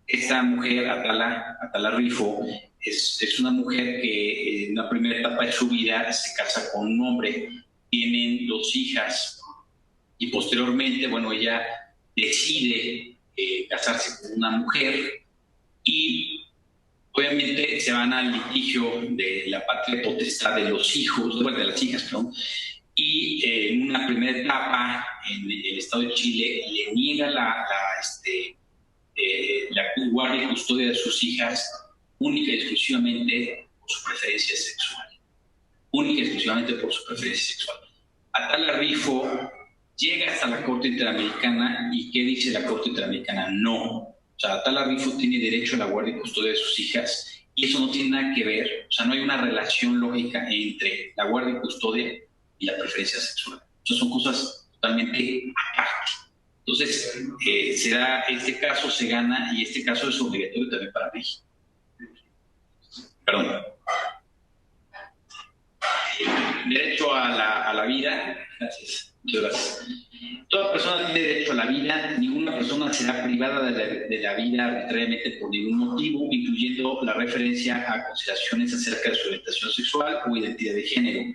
Esta mujer, Atala Rifo, es una mujer que en la primera etapa de su vida se casa con un hombre, tienen 2 hijas y posteriormente, bueno, ella decide casarse con una mujer y obviamente se van al litigio de la patria potestad de los hijos, bueno, de las hijas, perdón, y en una primera etapa en el Estado de Chile le niega la guardia y custodia de sus hijas única y exclusivamente por su preferencia sexual. Única y exclusivamente por su preferencia sexual. Atala Rifo llega hasta la Corte Interamericana y ¿qué dice la Corte Interamericana? No. O sea, Atala Rifo tiene derecho a la guardia y custodia de sus hijas y eso no tiene nada que ver, o sea, no hay una relación lógica entre la guardia y custodia y la preferencia sexual. O sea, son cosas totalmente aparte. Entonces, se da este caso, se gana y este caso es obligatorio también para México. Perdón. Derecho a la vida. Gracias. Muchas gracias. Toda persona tiene derecho a la vida. Ninguna persona será privada de la vida arbitrariamente por ningún motivo, incluyendo la referencia a consideraciones acerca de su orientación sexual o identidad de género.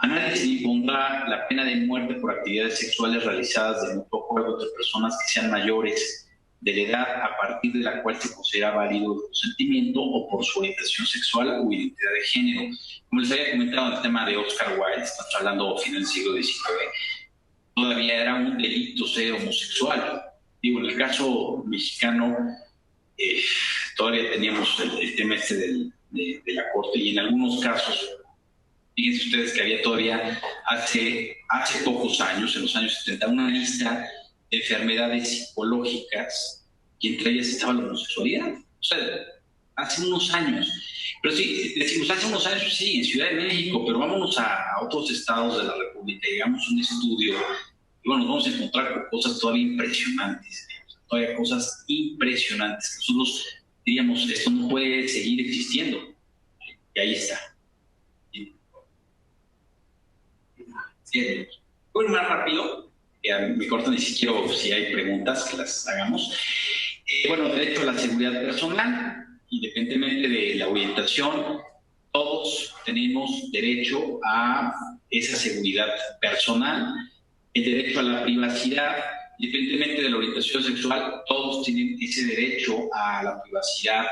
A nadie se le impondrá la pena de muerte por actividades sexuales realizadas de mutuo acuerdo entre personas que sean mayores de la edad a partir de la cual se considera válido el consentimiento o por su orientación sexual o identidad de género. Como les había comentado en el tema de Oscar Wilde, estamos hablando a final del siglo XIX, todavía era un delito ser homosexual. Digo, en el caso mexicano todavía teníamos el tema de la corte y en algunos casos, fíjense ustedes que había todavía hace pocos años, en los años 70, una lista de enfermedades psicológicas y entre ellas estaba la homosexualidad. O sea, hace unos años. Pero sí, decimos hace unos años, sí, en Ciudad de México, pero vámonos a otros estados de la República, llegamos a un estudio y bueno, nos vamos a encontrar con cosas todavía impresionantes, todavía cosas impresionantes. Nosotros diríamos, esto no puede seguir existiendo. Y ahí está. Bueno, más rápido, me cortan y si quiero, si hay preguntas, que las hagamos. Bueno, derecho a la seguridad personal, independientemente de la orientación, todos tenemos derecho a esa seguridad personal, el derecho a la privacidad, independientemente de la orientación sexual, todos tienen ese derecho a la privacidad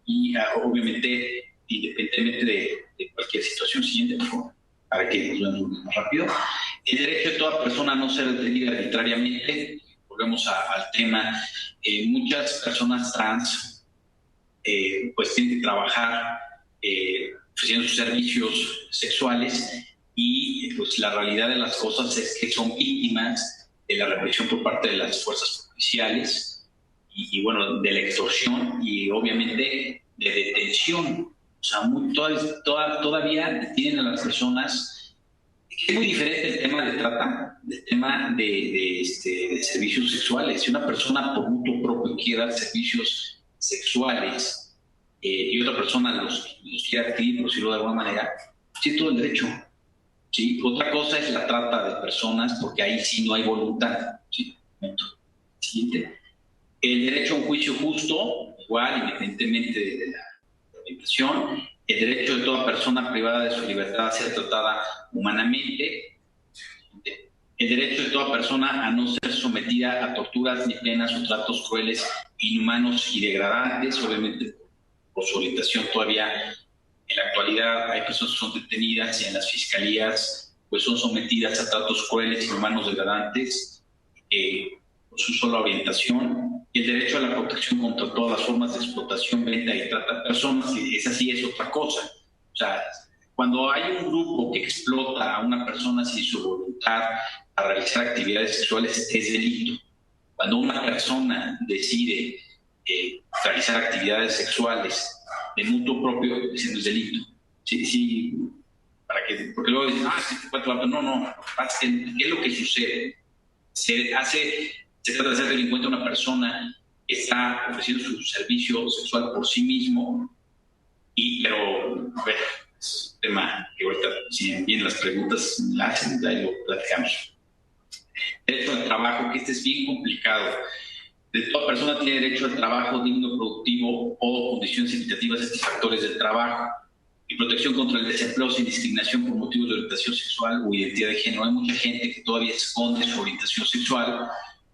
y obviamente independientemente de cualquier situación. Siguiente, por favor, para que nos veamos más rápido. El derecho de toda persona a no ser detenida arbitrariamente. Volvemos al tema. Muchas personas trans pues tienen que trabajar ofreciendo sus servicios sexuales y pues la realidad de las cosas es que son víctimas de la represión por parte de las fuerzas policiales y bueno, de la extorsión y obviamente de detención. O sea, todavía detienen a las personas. Es muy diferente el tema de trata del tema de servicios sexuales. Si una persona por mutuo propio quiere dar servicios sexuales y otra persona los quiere adquirir, por decirlo de alguna manera, tiene todo el derecho. ¿Sí? Otra cosa es la trata de personas, porque ahí sí no hay voluntad. ¿Sí? Siguiente. El derecho a un juicio justo, igual, independientemente de la orientación. El derecho de toda persona privada de su libertad a ser tratada humanamente. El derecho de toda persona a no ser sometida a torturas ni penas o tratos crueles, inhumanos y degradantes. Obviamente, por su orientación todavía en la actualidad hay personas que son detenidas y en las fiscalías pues son sometidas a tratos crueles, inhumanos, degradantes por su sola orientación. El derecho a la protección contra todas las formas de explotación, venta y trata de personas, esa sí es otra cosa. O sea, cuando hay un grupo que explota a una persona sin su voluntad a realizar actividades sexuales, es delito. Cuando una persona decide realizar actividades sexuales de mutuo propio, ese no es delito. Sí, para que, porque luego dicen, no, ¿qué es lo que sucede? Se trata de hacer delincuente a una persona que está ofreciendo su servicio sexual por sí mismo, pero bueno, es un tema que ahorita, si bien las preguntas la hacen, ahí lo platicamos. Derecho al trabajo, que este es bien complicado. Toda persona tiene derecho al trabajo digno, productivo o condiciones equitativas satisfactorias del trabajo y protección contra el desempleo sin discriminación por motivos de orientación sexual o identidad de género. Hay mucha gente que todavía esconde su orientación sexual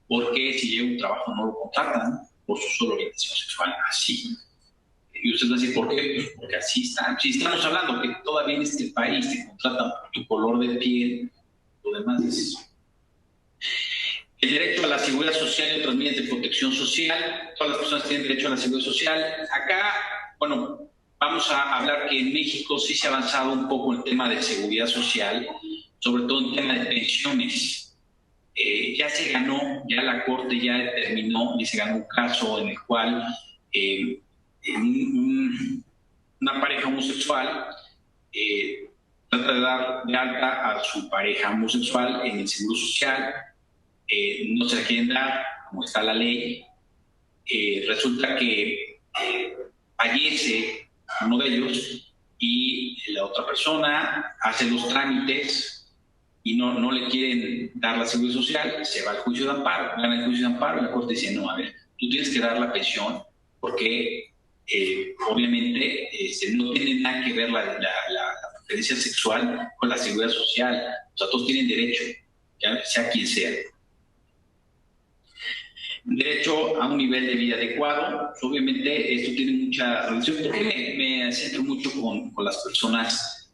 porque si llega un trabajo no lo contratan por su sola orientación sexual. Así. Y usted va a decir, ¿por qué? Pues porque así está. Si estamos hablando que todavía en este país te contratan por tu color de piel, lo demás es eso. El derecho a la seguridad social y otras medidas de protección social. Todas las personas tienen derecho a la seguridad social. Acá, bueno, vamos a hablar que en México sí se ha avanzado un poco el tema de seguridad social, sobre todo en tema de pensiones. Ya se ganó, ya la Corte ya determinó y se ganó un caso en el cual una pareja homosexual trata de dar de alta a su pareja homosexual en el Seguro Social. No se la quieren dar, como está la ley. Resulta que fallece uno de ellos y la otra persona hace los trámites y no le quieren dar la seguridad social, se va al juicio de amparo, gana el juicio de amparo y la Corte dice, no, a ver, tú tienes que dar la pensión porque obviamente no tiene nada que ver la preferencia sexual con la seguridad social. O sea, todos tienen derecho, ya sea quien sea. Derecho a un nivel de vida adecuado. Pues obviamente esto tiene mucha relación. ¿Por qué me centro mucho con las personas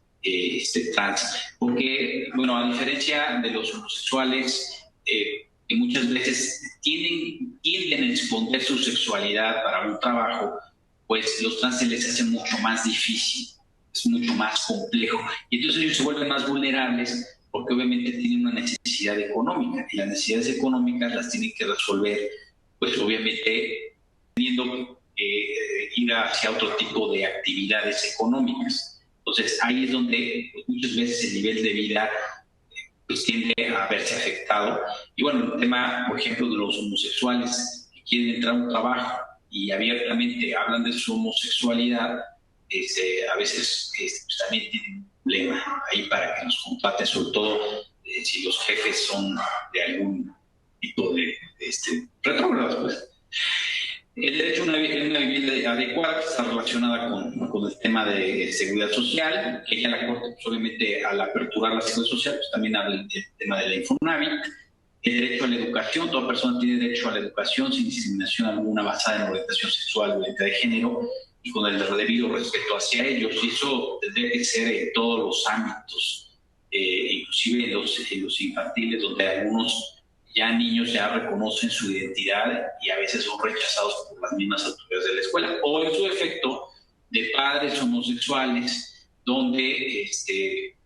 trans? Porque, bueno, a diferencia de los homosexuales, que muchas veces tienden a esconder su sexualidad para un trabajo, pues los trans se les hace mucho más difícil, es mucho más complejo. Y entonces ellos se vuelven más vulnerables porque obviamente tienen una necesidad económica y las necesidades económicas las tienen que resolver, pues obviamente teniendo ir hacia otro tipo de actividades económicas. Entonces ahí es donde pues, muchas veces el nivel de vida pues tiende a verse afectado. Y bueno, el tema, por ejemplo, de los homosexuales que quieren entrar a un trabajo y abiertamente hablan de su homosexualidad, a veces pues, también tienen un problema ahí para que nos contraten, sobre todo si los jefes son de algún tipo de retrógrados, pues. El derecho a una vivienda adecuada está relacionada con el tema de seguridad social, que ya la Corte, pues, obviamente, al aperturar la seguridad social, pues también habla del tema de la Infonavit. El derecho a la educación, toda persona tiene derecho a la educación sin discriminación alguna basada en la orientación sexual o identidad de género y con el debido respeto hacia ellos. Y eso tendría que ser en todos los ámbitos, inclusive en los infantiles, donde algunos ya niños ya reconocen su identidad y a veces son rechazados por las mismas autoridades de la escuela, o en su efecto de padres homosexuales, donde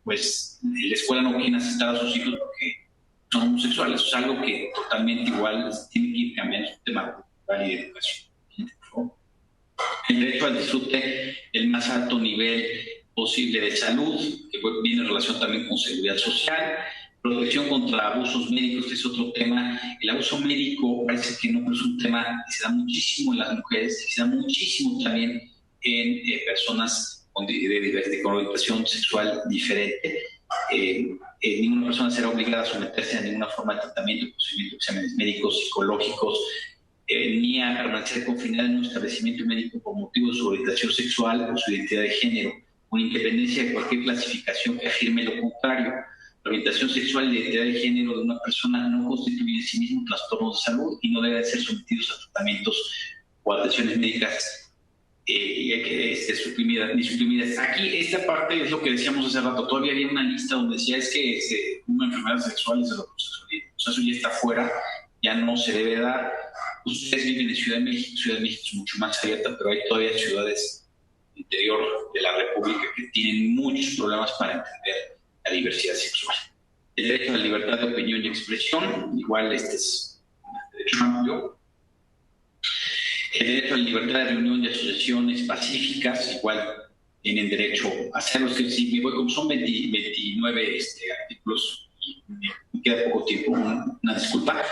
pues la escuela no quiere aceptar a sus hijos porque son homosexuales. Eso es algo que totalmente igual tiene que ir cambiando su tema cultural y de educación. El derecho al disfrute del más alto nivel posible de salud, que viene en relación también con seguridad social. Protección contra abusos médicos, que es otro tema. El abuso médico parece que no es un tema que se da muchísimo en las mujeres, se da muchísimo también en personas con orientación sexual diferente. Ninguna persona será obligada a someterse a ninguna forma de tratamiento, procedimiento de exámenes médicos, psicológicos, ni a permanecer confinada en un establecimiento médico por motivo de su orientación sexual o su identidad de género, con independencia de cualquier clasificación que afirme lo contrario. La orientación sexual y la identidad de género de una persona no constituye en sí mismo un trastorno de salud y no deben ser sometidos a tratamientos o atenciones médicas suprimidas. Aquí esta parte es lo que decíamos hace rato. Todavía había una lista donde decía es que una enfermedad sexual es de la homosexualidad. O sea, eso ya está fuera, ya no se debe dar. Ustedes viven en Ciudad de México. Ciudad de México es mucho más abierta, pero hay todavía ciudades del interior de la República que tienen muchos problemas para entender la diversidad sexual. El derecho a la libertad de opinión y expresión, igual este es un derecho amplio. El derecho a la libertad de reunión y asociaciones pacíficas, igual tienen derecho a hacerlo. Que si me voy, como son 29 artículos y me queda poco tiempo, una disculpa.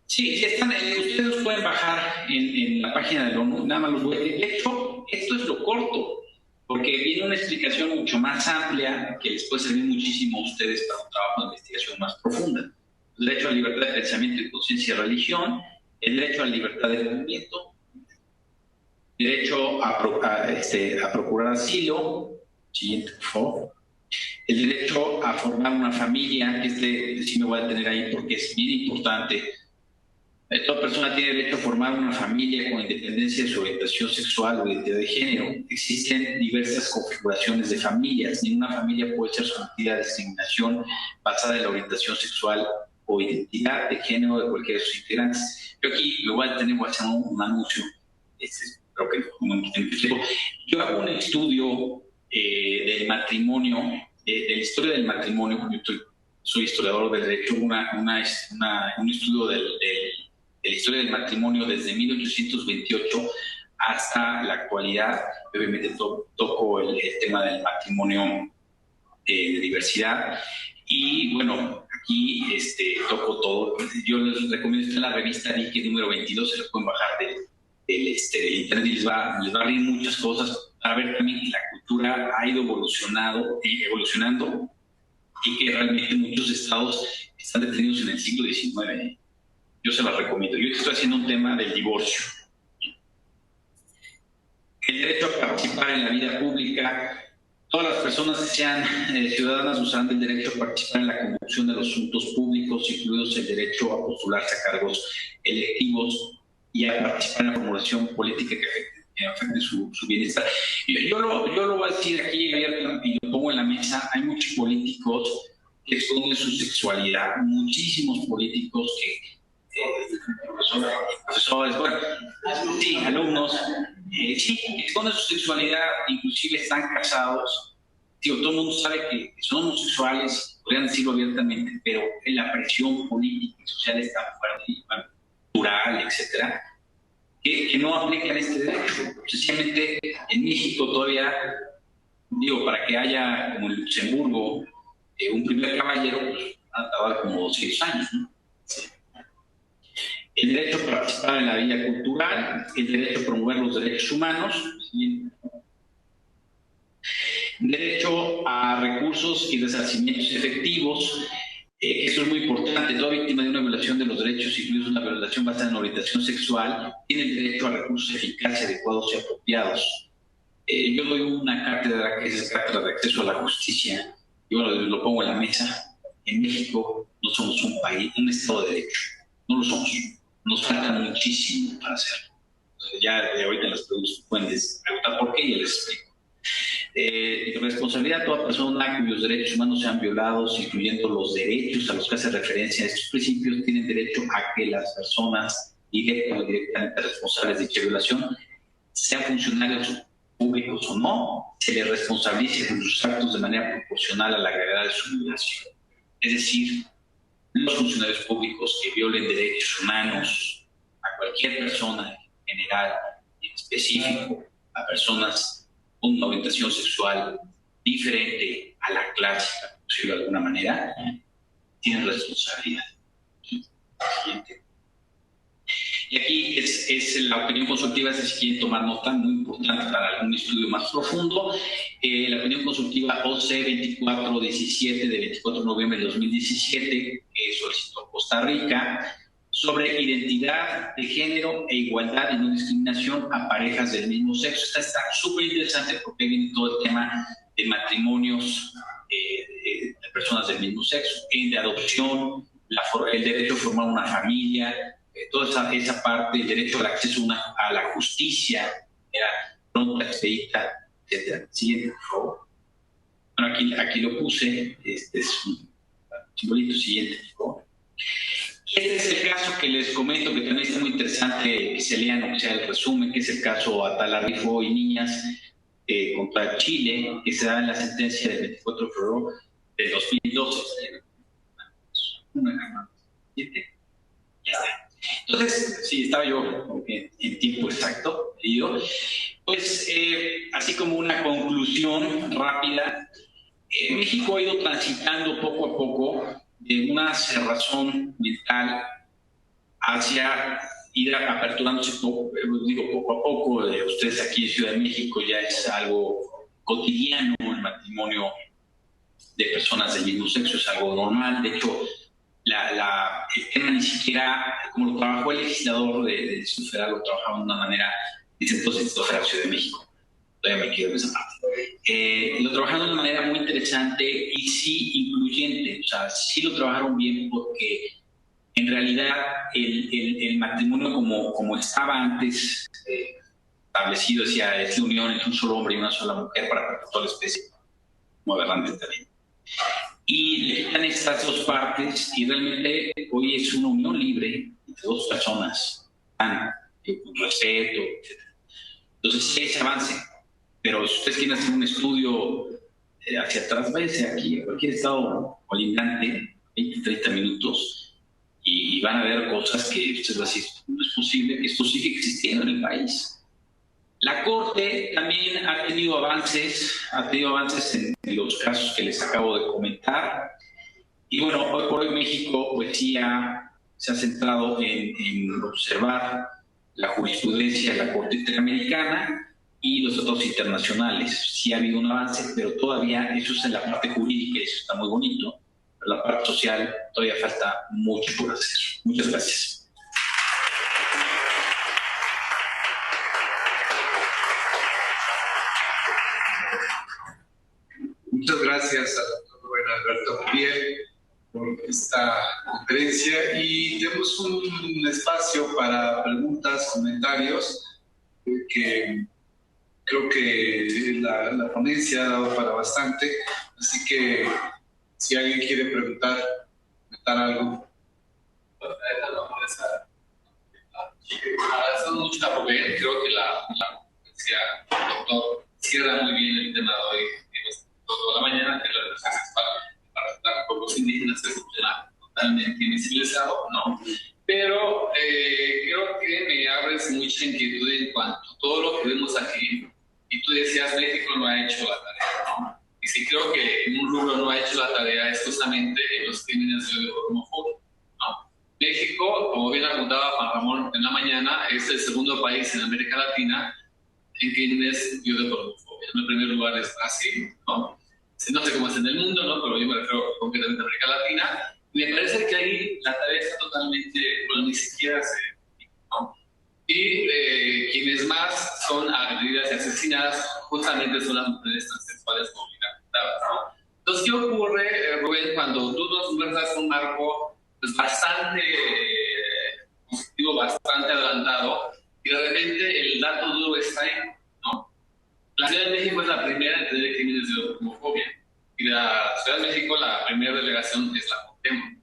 Sí, están, ustedes los pueden bajar en la página de la ONU, nada más los voy a decir. De hecho, esto es lo corto, porque viene una explicación mucho más amplia que les puede servir muchísimo a ustedes para un trabajo de investigación más profunda. El derecho a la libertad de pensamiento y conciencia y religión, el derecho a la libertad de movimiento, derecho a procurar asilo, siguiente por favor, el derecho a formar una familia, que sí me voy a detener ahí porque es bien importante. Toda persona tiene derecho a formar una familia con independencia de su orientación sexual o identidad de género. Existen diversas configuraciones de familias. Ninguna familia puede ser sometida a discriminación basada en la orientación sexual o identidad de género de cualquiera de sus integrantes. Yo aquí me voy a detener, voy a hacer un anuncio. Creo que yo hago un estudio del matrimonio, de la historia del matrimonio. Yo soy historiador del derecho, un estudio de la historia del matrimonio desde 1828 hasta la actualidad. Obviamente toco el tema del matrimonio de diversidad y bueno, aquí toco todo. Yo les recomiendo estar en la revista Dique número 22, se lo pueden bajar del internet y les va a abrir muchas cosas para ver también que la cultura ha ido evolucionando y que realmente muchos estados están detenidos en el siglo XIX. Yo se las recomiendo. Yo estoy haciendo un tema del divorcio. El derecho a participar en la vida pública. Todas las personas que sean ciudadanas usarán del derecho a participar en la conducción de los asuntos públicos, incluidos el derecho a postularse a cargos electivos y a participar en la formulación política que afecte su bienestar. Yo lo voy a decir aquí abierto y lo pongo en la mesa. Hay muchos políticos que esconden su sexualidad, muchísimos políticos que profesores, bueno, sí, alumnos, sí, esconden su sexualidad, inclusive están casados. Todo el mundo sabe que son homosexuales, podrían decirlo abiertamente, pero la presión política y social está fuerte, cultural, etcétera, que no aplican este derecho. Sencillamente, en México todavía, para que haya, como en Luxemburgo, un primer caballero, pues ha tardado como 200 años, ¿no? El derecho a participar en la vida cultural, el derecho a promover los derechos humanos, derecho a recursos y resarcimientos efectivos, Esto es muy importante. Toda víctima de una violación de los derechos, incluso una violación basada en orientación sexual, tiene el derecho a recursos eficaces, adecuados y apropiados. Yo doy una cátedra que es cátedra de acceso a la justicia, y bueno, lo pongo en la mesa. En México no somos un país, un Estado de Derecho. No lo somos. Nos falta muchísimo para hacerlo. Ya de ahorita las preguntas pueden preguntar por qué y les explico. Responsabilidad de toda persona cuyos derechos humanos sean violados, incluyendo los derechos a los que hace referencia a estos principios, tienen derecho a que las personas directas o indirectamente responsables de dicha violación, sean funcionarios públicos o no, se les responsabilice con sus actos de manera proporcional a la gravedad de su violación. Es decir, los funcionarios públicos que violen derechos humanos a cualquier persona en general, en específico a personas con una orientación sexual diferente a la clásica, por decirlo de alguna manera, tienen responsabilidad. Siguiente. Y aquí es la opinión consultiva, si quieren tomar nota, muy importante para algún estudio más profundo. La opinión consultiva OC 2417 de 24 de noviembre de 2017, que solicitó Costa Rica, sobre identidad de género e igualdad y no discriminación a parejas del mismo sexo. Esta está súper interesante porque viene todo el tema de matrimonios de personas del mismo sexo, de adopción, el derecho a formar una familia, toda esa parte, el derecho al acceso a la justicia, pronta, expedita, etc. Siguiente, por favor. Bueno, aquí lo puse, este es un simbolito. Siguiente, por favor. Este es el caso que les comento, que también es muy interesante que se lean, o sea, el resumen, que es el caso Atala Rifo y Niñas contra Chile, que se da en la sentencia del 24 de febrero de 2012. Ya está. Entonces, sí, estaba yo en tiempo exacto, pues así como una conclusión rápida, México ha ido transitando poco a poco de una cerrazón mental hacia ir aperturándose poco a poco. Ustedes aquí en Ciudad de México ya es algo cotidiano, el matrimonio de personas del mismo sexo es algo normal. De hecho, el tema ni siquiera, como lo trabajó el legislador de Distrito Federal, lo trabajaba de una manera, dice entonces Distrito Federal Ciudad de México. Todavía me quedo en esa parte. Lo trabajaron de una manera muy interesante y sí incluyente. O sea, sí lo trabajaron bien porque en realidad el matrimonio como estaba antes establecido, decía, es la unión entre un solo hombre y una sola mujer para perpetuar la especie. Muy adelante también. Y le quitan estas dos partes y realmente hoy es una unión libre entre dos personas, con respeto, etc. Entonces sí hay ese avance. Pero si ustedes quieren hacer un estudio hacia atrás, váyanse aquí a cualquier estado colindante, 20, 30 minutos, y van a ver cosas que ustedes van a decir, no es posible que esto siga existiendo en el país. La Corte también ha tenido avances en los casos que les acabo de comentar. Y bueno, hoy por hoy México pues sí se ha centrado en observar la jurisprudencia de la Corte Interamericana y los tratados internacionales. Sí ha habido un avance, pero todavía eso es en la parte jurídica y eso está muy bonito. Pero la parte social todavía falta mucho por hacer. Muchas gracias. Muchas gracias al doctor Rubén Alberto Cubiel por esta conferencia y tenemos un espacio para preguntas, comentarios, que creo que la ponencia ha dado para bastante, así que si alguien quiere comentar algo. Agradecemos mucho a Rubén, creo que la conferencia del doctor cierra muy bien el tema de hoy, toda la mañana, que la verdad es para los pueblos indígenas es un tema totalmente invisibilizado, ¿no? Pero creo que me abres mucha inquietud en cuanto a todo lo que vemos aquí. Y tú decías, México no ha hecho la tarea, ¿no? Y sí creo que en un rubro no ha hecho la tarea es justamente los crímenes de homofobia, ¿no? México, como bien apuntaba Juan Ramón en la mañana, es el segundo país en América Latina en crímenes de homofobia. En el primer lugar es Brasil, ¿no? No sé cómo es en el mundo, ¿no? Pero yo me refiero concretamente a América Latina. Y Me parece que ahí la tarea está totalmente, bueno, ni siquiera se... ¿no? Y quienes más son agredidas y asesinadas justamente son las mujeres transexuales como violentadas, ¿no? Entonces, ¿qué ocurre, Rubén, cuando tú nos muestras un marco pues, bastante positivo, bastante adelantado, y de repente el dato duro está ahí, ¿no? La Ciudad de México es la primera en tener crímenes de homofobia, y de la Ciudad de México la primera delegación es la Cuauhtémoc,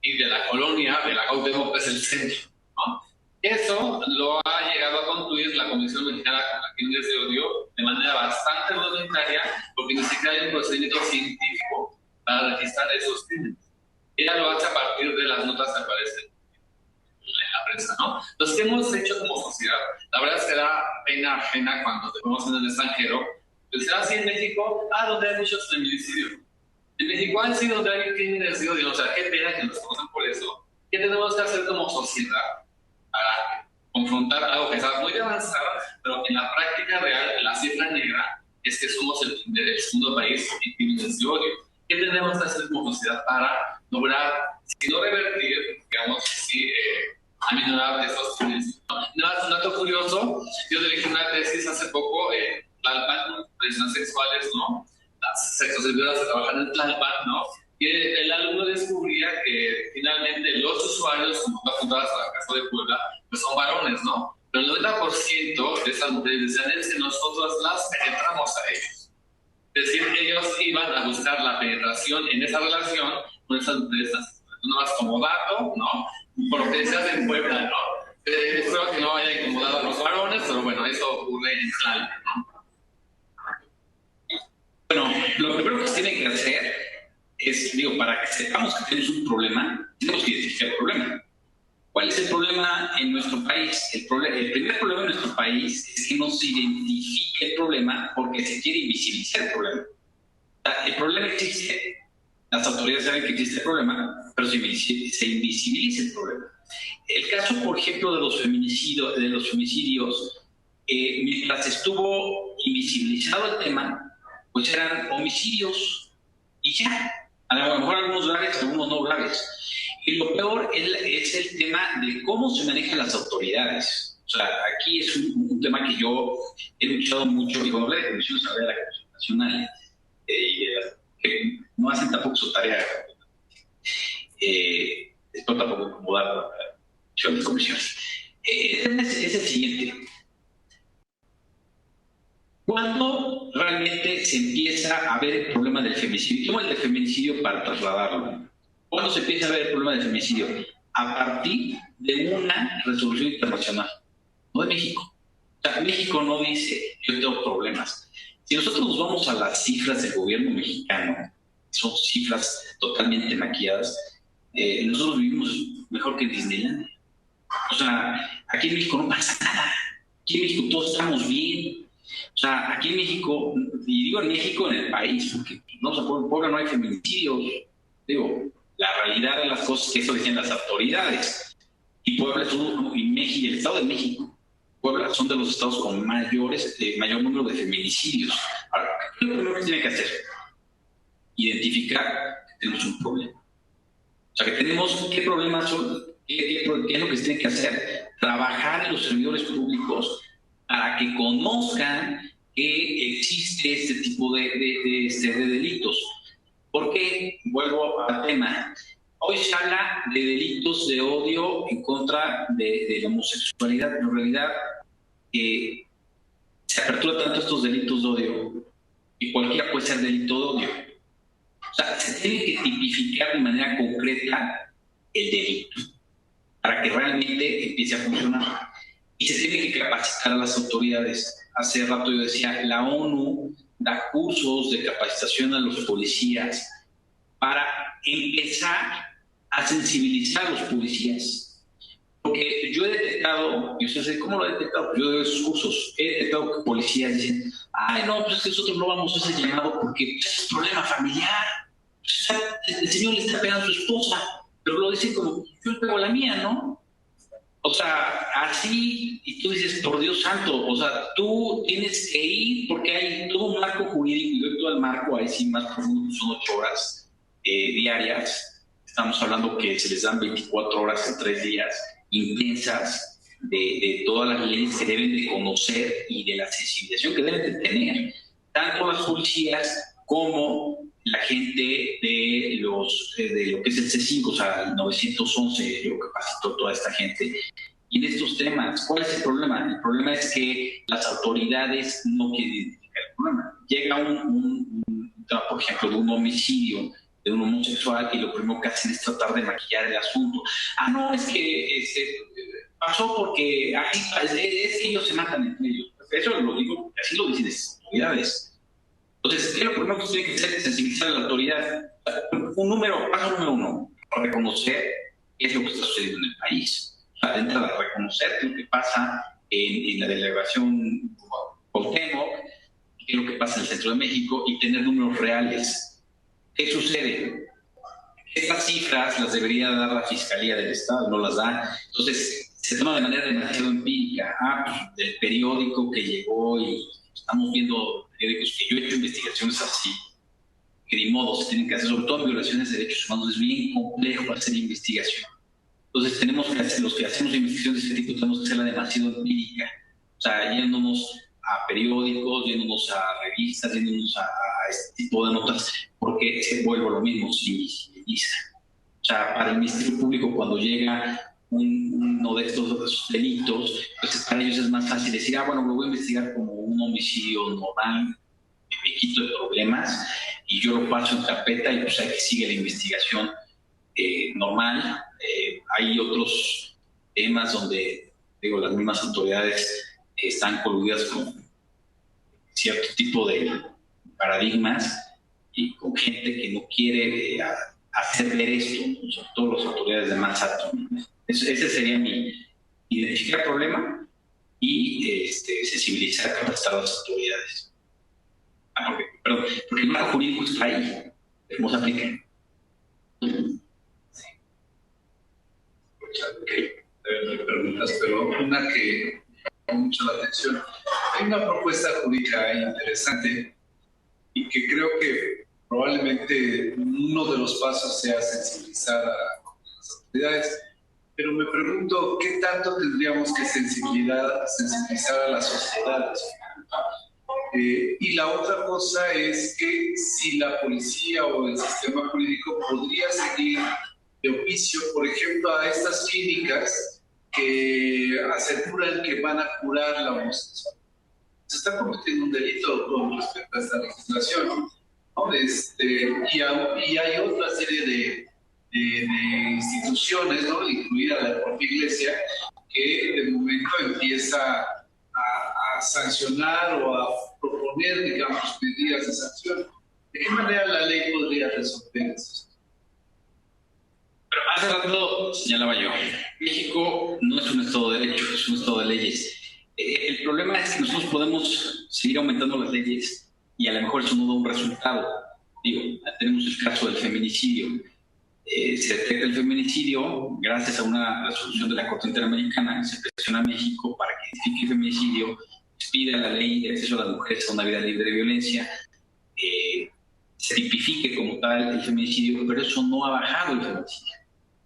y de la colonia de la Cuauhtémoc es el centro, ¿no? Eso lo ha llegado a concluir la Comisión Mexicana contra Crímenes de Odio de manera bastante voluntaria, porque ni siquiera hay un procedimiento científico para registrar esos crímenes. Ella lo hace a partir de las notas que aparecen en la prensa, ¿no? Entonces, ¿qué hemos hecho como sociedad? La verdad es que da pena ajena cuando te conocen en el extranjero. Pues, así en México, donde hay muchos feminicidios. En México han sido donde hay crímenes de odio. O sea, qué pena que nos conocen por eso. ¿Qué tenemos que hacer como sociedad para confrontar algo que está muy avanzado, pero en la práctica real, la cifra negra es que somos el segundo país en crímenes de odio? ¿Qué tenemos que hacer como sociedad para lograr, si no revertir, digamos, si aminorar estos crímenes? Nada más un dato curioso, yo dirigí una tesis hace poco en Tlalpan, personas sexuales, ¿no? Las sexoservidoras que trabajan en Tlalpan, ¿no? Y el alumno descubría que finalmente los usuarios, como está apuntadas a la Casa de Puebla, pues son varones, ¿no? Pero el 90% de esas mujeres decían es que nosotros las penetramos a ellos. Es decir, ellos iban a buscar la penetración en esa relación con esas mujeres, no más como dato, ¿no? Porque se hace en Puebla, ¿no? Espero que no haya incomodado a los varones, pero bueno, eso ocurre en Tlalpan, ¿no? Bueno, lo primero que se tiene que hacer es, digo, para que sepamos que tenemos un problema, tenemos que identificar el problema. ¿Cuál es el problema en nuestro país? El primer problema en nuestro país es que no se identifique el problema porque se quiere invisibilizar el problema. O sea, el problema existe, las autoridades saben que existe el problema, pero se invisibiliza el problema. El caso, por ejemplo, de los femicidios, mientras estuvo invisibilizado el tema, pues eran homicidios y ya. A lo mejor algunos graves, algunos no graves. Y lo peor es el tema de cómo se manejan las autoridades. O sea, aquí es un tema que yo he luchado mucho, y cuando hablé de comisiones, hablé de la Comisión Nacional, que no hacen tampoco su tarea. Esto tampoco incomodar a las comisiones. Es el siguiente. ¿Cuándo realmente se empieza a ver el problema del feminicidio? Tomo el del feminicidio para trasladarlo. ¿Cuándo se empieza a ver el problema del feminicidio? A partir de una resolución internacional, no de México. O sea, México no dice, yo tengo problemas. Si nosotros nos vamos a las cifras del gobierno mexicano, son cifras totalmente maquilladas, nosotros vivimos mejor que en Disneylandia. O sea, aquí en México no pasa nada. Aquí en México todos estamos bien. O sea, aquí en México, y digo en México, en el país, porque no, o sea, por Puebla no hay feminicidios. Digo, la realidad de las cosas que eso decían las autoridades. Y Puebla es y el Estado de México, Puebla son de los estados con mayor número de feminicidios. Ahora, ¿qué es lo primero que tiene que hacer? Identificar que tenemos un problema. O sea, que tenemos, ¿qué problemas son? ¿Qué es lo que se tiene que hacer? Trabajar en los servidores públicos para que conozcan que existe este tipo de delitos. Porque, vuelvo al tema, hoy se habla de delitos de odio en contra de la homosexualidad, pero en realidad se apertura tanto estos delitos de odio y cualquiera puede ser delito de odio. O sea, se tiene que tipificar de manera concreta el delito para que realmente empiece a funcionar. Y se tiene que capacitar a las autoridades. Hace rato yo decía, la ONU da cursos de capacitación a los policías para empezar a sensibilizar a los policías. Porque yo he detectado, y ustedes dicen, ¿cómo lo he detectado? Yo doy esos cursos, he detectado que policías dicen, ay no, pues es que nosotros no vamos a ese llamado porque es un problema familiar. O sea, el señor le está pegando a su esposa, pero lo dicen como, yo le pego a la mía, ¿no? O sea, así, y tú dices, por Dios santo, o sea, tú tienes que ir porque hay todo un marco jurídico, y todo el marco, ahí sí más profundo, son 8 horas diarias, estamos hablando que se les dan 24 horas en 3 días intensas de todas las leyes que deben de conocer y de la sensibilización que deben de tener, tanto las policías como la gente de lo que es el C5, o sea, el 911, lo que pasó toda esta gente. Y en estos temas, ¿cuál es el problema? El problema es que las autoridades no quieren identificar el problema. Llega por ejemplo, de un homicidio de un homosexual y lo primero que hacen es tratar de maquillar el asunto. Ah, no, es que pasó porque es que ellos se matan entre ellos. Eso lo digo, así lo dicen las autoridades. Entonces, ¿qué es lo primero que tiene que hacer? Sensibilizar a la autoridad. Paso número 1, reconocer qué es lo que está sucediendo en el país. O sea, de entrada, reconocer qué es lo que pasa en la delegación Cuauhtémoc, qué es lo que pasa en el centro de México y tener números reales. ¿Qué sucede? Estas cifras las debería dar la Fiscalía del Estado, no las da. Entonces, se toma de manera demasiado empírica. Pues, del periódico que llegó y estamos viendo periódicos que yo he hecho investigaciones así, que ni modo se tienen que hacer, sobre todo en violaciones de derechos humanos, es bien complejo hacer investigación. Entonces, tenemos que hacer, los que hacemos investigaciones de este tipo, tenemos que hacerla demasiado empírica. O sea, yéndonos a periódicos, yéndonos a revistas, yéndonos a este tipo de notas, porque se vuelve lo mismo si visibiliza. O sea, para el Ministerio Público, cuando llega uno de estos delitos, pues para ellos es más fácil decir, bueno, lo voy a investigar como un homicidio normal, me quito de problemas, y yo lo paso en carpeta y pues hay que sigue la investigación normal. Hay otros temas donde, las mismas autoridades están coludidas con cierto tipo de paradigmas y con gente que no quiere hacer ver esto, sobre todo las autoridades de más alto. Ese sería mi identificar el problema y sensibilizar, capacitar a las autoridades. Porque el marco jurídico está ahí, ¿cómo se aplica? Sí. Preguntas, pero una que me llamó mucho la atención. Hay una propuesta jurídica interesante y que creo que probablemente uno de los pasos sea sensibilizar a las autoridades, pero me pregunto qué tanto tendríamos que sensibilizar a la sociedad. Y la otra cosa es que si la policía o el sistema jurídico podría seguir de oficio, por ejemplo, a estas clínicas que aseguran que van a curar la homosexualidad. Se está cometiendo un delito con respecto a esta legislación, ¿no? Y hay otra serie de instituciones, ¿no? Incluida la propia Iglesia, que de momento empieza a sancionar o a proponer, digamos, medidas de sanción. ¿De qué manera la ley podría resolver eso? Pero hace rato señalaba yo, México no es un Estado de Derecho, es un Estado de leyes. El problema es que nosotros podemos seguir aumentando las leyes y a lo mejor eso no da un resultado. Tenemos el caso del feminicidio. Se detecta el feminicidio gracias a una resolución de la Corte Interamericana, se presiona a México para que identifique el feminicidio, pide la ley de acceso a las mujeres a una vida libre de violencia, se tipifique como tal el feminicidio, pero eso no ha bajado el feminicidio.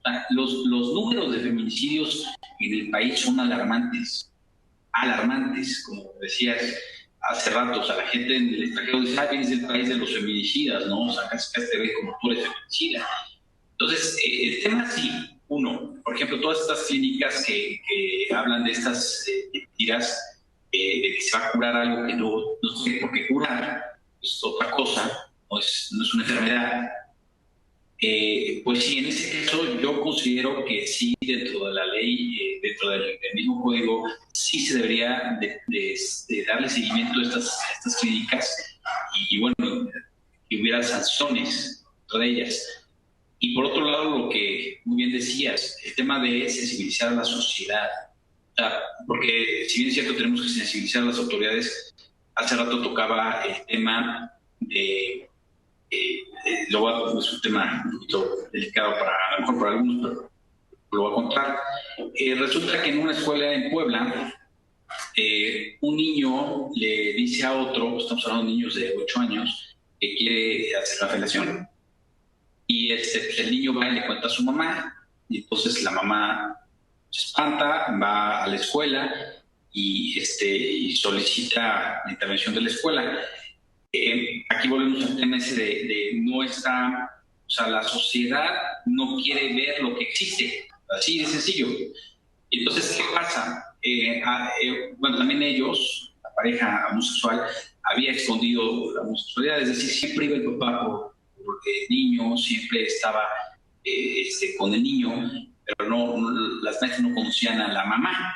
O sea, los números de feminicidios en el país son alarmantes, como decías hace rato. O sea, la gente en el extranjero dice, vienes del país de los feminicidas, ¿no? O sea, casi te ve como tú eres feminicida. Entonces, el tema sí, por ejemplo, todas estas clínicas que hablan de estas mentiras, de que se va a curar algo que no sé por qué curar, es otra cosa, no es una enfermedad. Pues sí, en ese caso yo considero que sí, dentro de la ley, dentro del mismo código, sí se debería de darle seguimiento a estas clínicas y bueno, que hubiera sanciones contra ellas. Y por otro lado, lo que muy bien decías, el tema de sensibilizar a la sociedad. O sea, porque si bien es cierto, tenemos que sensibilizar a las autoridades. Hace rato tocaba el tema de... es un tema un poquito delicado a lo mejor para algunos, pero lo voy a contar. Resulta que en una escuela en Puebla, un niño le dice a otro, estamos hablando de niños de 8 años, que quiere hacer la felación. y pues el niño va y le cuenta a su mamá, y entonces la mamá se espanta, va a la escuela y solicita la intervención de la escuela. Aquí volvemos al tema ese de no está, o sea, la sociedad no quiere ver lo que existe, así de sencillo. Entonces, ¿qué pasa? Bueno, también ellos, la pareja homosexual, había escondido la homosexualidad, es decir, siempre iba el papá por el niño, siempre estaba con el niño, pero las maestras no conocían a la mamá.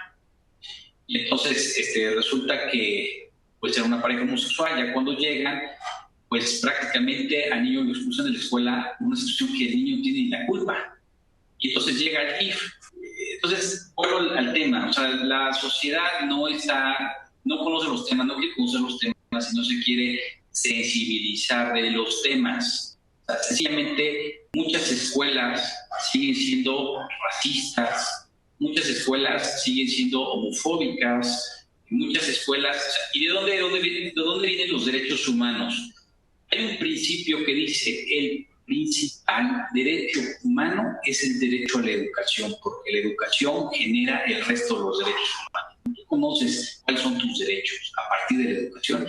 Y entonces resulta que pues era una pareja homosexual. Ya cuando llegan, pues prácticamente al niño lo expulsan de la escuela, una situación que el niño no tiene la culpa. Y entonces llega el GIF. Entonces, vuelvo al tema, o sea, la sociedad no conoce los temas, no quiere conocer los temas y no se quiere sensibilizar de los temas. O sea, sencillamente, muchas escuelas siguen siendo racistas, muchas escuelas siguen siendo homofóbicas, muchas escuelas... ¿Y de dónde vienen los derechos humanos? Hay un principio que dice, el principal derecho humano es el derecho a la educación, porque la educación genera el resto de los derechos humanos. Tú conoces cuáles son tus derechos. A partir de la educación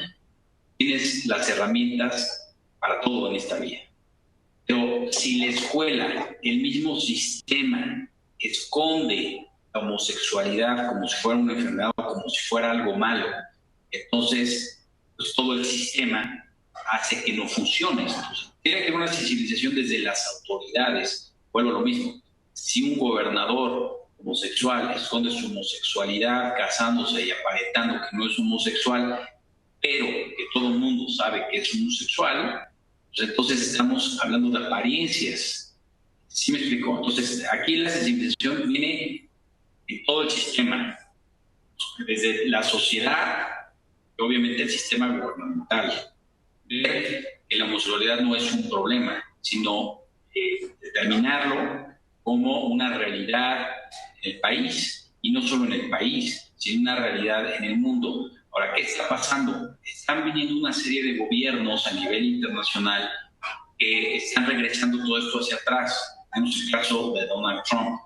tienes las herramientas para todo en esta vida. Pero si la escuela, el mismo sistema, esconde la homosexualidad como si fuera una enfermedad o como si fuera algo malo, entonces pues todo el sistema hace que no funcione. Entonces, tiene que haber una sensibilización desde las autoridades. Vuelvo a lo mismo. Si un gobernador homosexual esconde su homosexualidad casándose y aparentando que no es homosexual, pero que todo el mundo sabe que es homosexual, pues entonces estamos hablando de apariencias. ¿Sí me explico? Entonces, aquí la sensibilización viene en todo el sistema, desde la sociedad y obviamente el sistema gubernamental. Ver que la homosexualidad no es un problema, sino determinarlo como una realidad en el país, y no solo en el país, sino una realidad en el mundo. Ahora, ¿qué está pasando? Están viniendo una serie de gobiernos a nivel internacional que están regresando todo esto hacia atrás. Tenemos el caso de Donald Trump.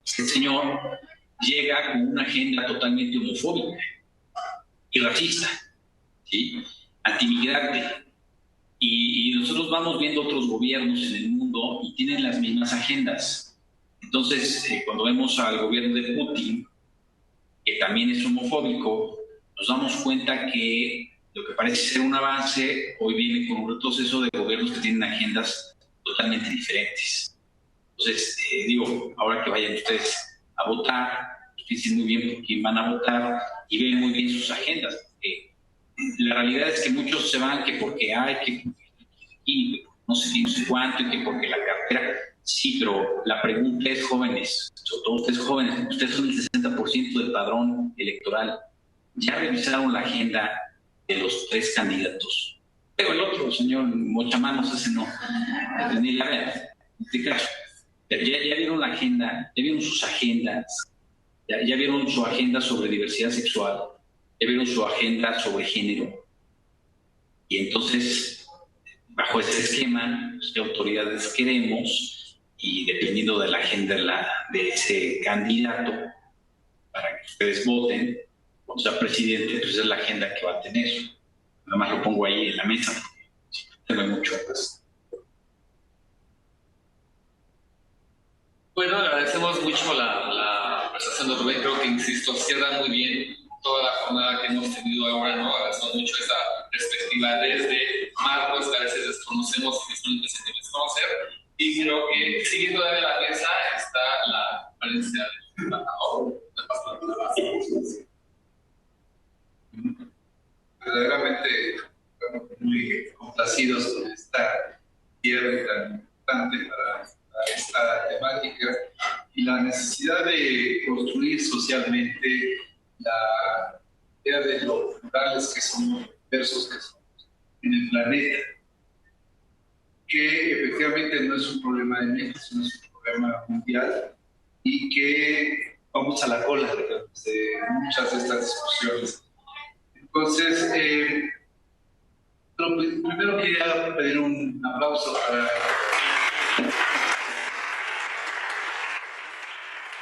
Este señor llega con una agenda totalmente homofóbica y racista, ¿sí? Antimigrante. Y nosotros vamos viendo otros gobiernos en el mundo y tienen las mismas agendas. Entonces, cuando vemos al gobierno de Putin, que también es homofóbico, nos damos cuenta que lo que parece ser un avance hoy viene con un retroceso de gobiernos que tienen agendas totalmente diferentes. Entonces, ahora que vayan ustedes a votar, piensen muy bien por quién van a votar y ven muy bien sus agendas. La realidad es que muchos se van que porque hay, que no sé cuánto, y que porque la cartera. Sí, pero la pregunta es, jóvenes, sobre todo ustedes jóvenes, ustedes son el 60% del padrón electoral. Ya revisaron la agenda de los 3 candidatos. Pero el otro, señor Mochamanos, ese no. Ni la vean, en este caso. Ya vieron la agenda, ya vieron sus agendas, ya vieron su agenda sobre diversidad sexual, ya vieron su agenda sobre género. Y entonces, bajo este esquema, pues, ¿qué autoridades queremos? Y dependiendo de la agenda de ese candidato, para que ustedes voten, cuando sea presidente, pues es la agenda que va a tener. Nada más lo pongo ahí en la mesa, porque no hay mucho. Pues. Bueno, agradecemos mucho la conversación de Rubén. Creo que, insisto, cierra muy bien toda la jornada que hemos tenido ahora, ¿no? Agradecemos mucho esa perspectiva desde marcos que a veces desconocemos y que son necesarios desconocer. Y creo que siguiendo de la mesa está la conferencia del embajador. Verdaderamente muy complacidos con esta cierre tan importante para esta temática y la necesidad de construir socialmente la idea de lo plurales que somos, diversos que somos en el planeta, que efectivamente no es un problema de México, sino es un problema mundial y que vamos a la cola de muchas de estas discusiones. Entonces, primero quería pedir un aplauso para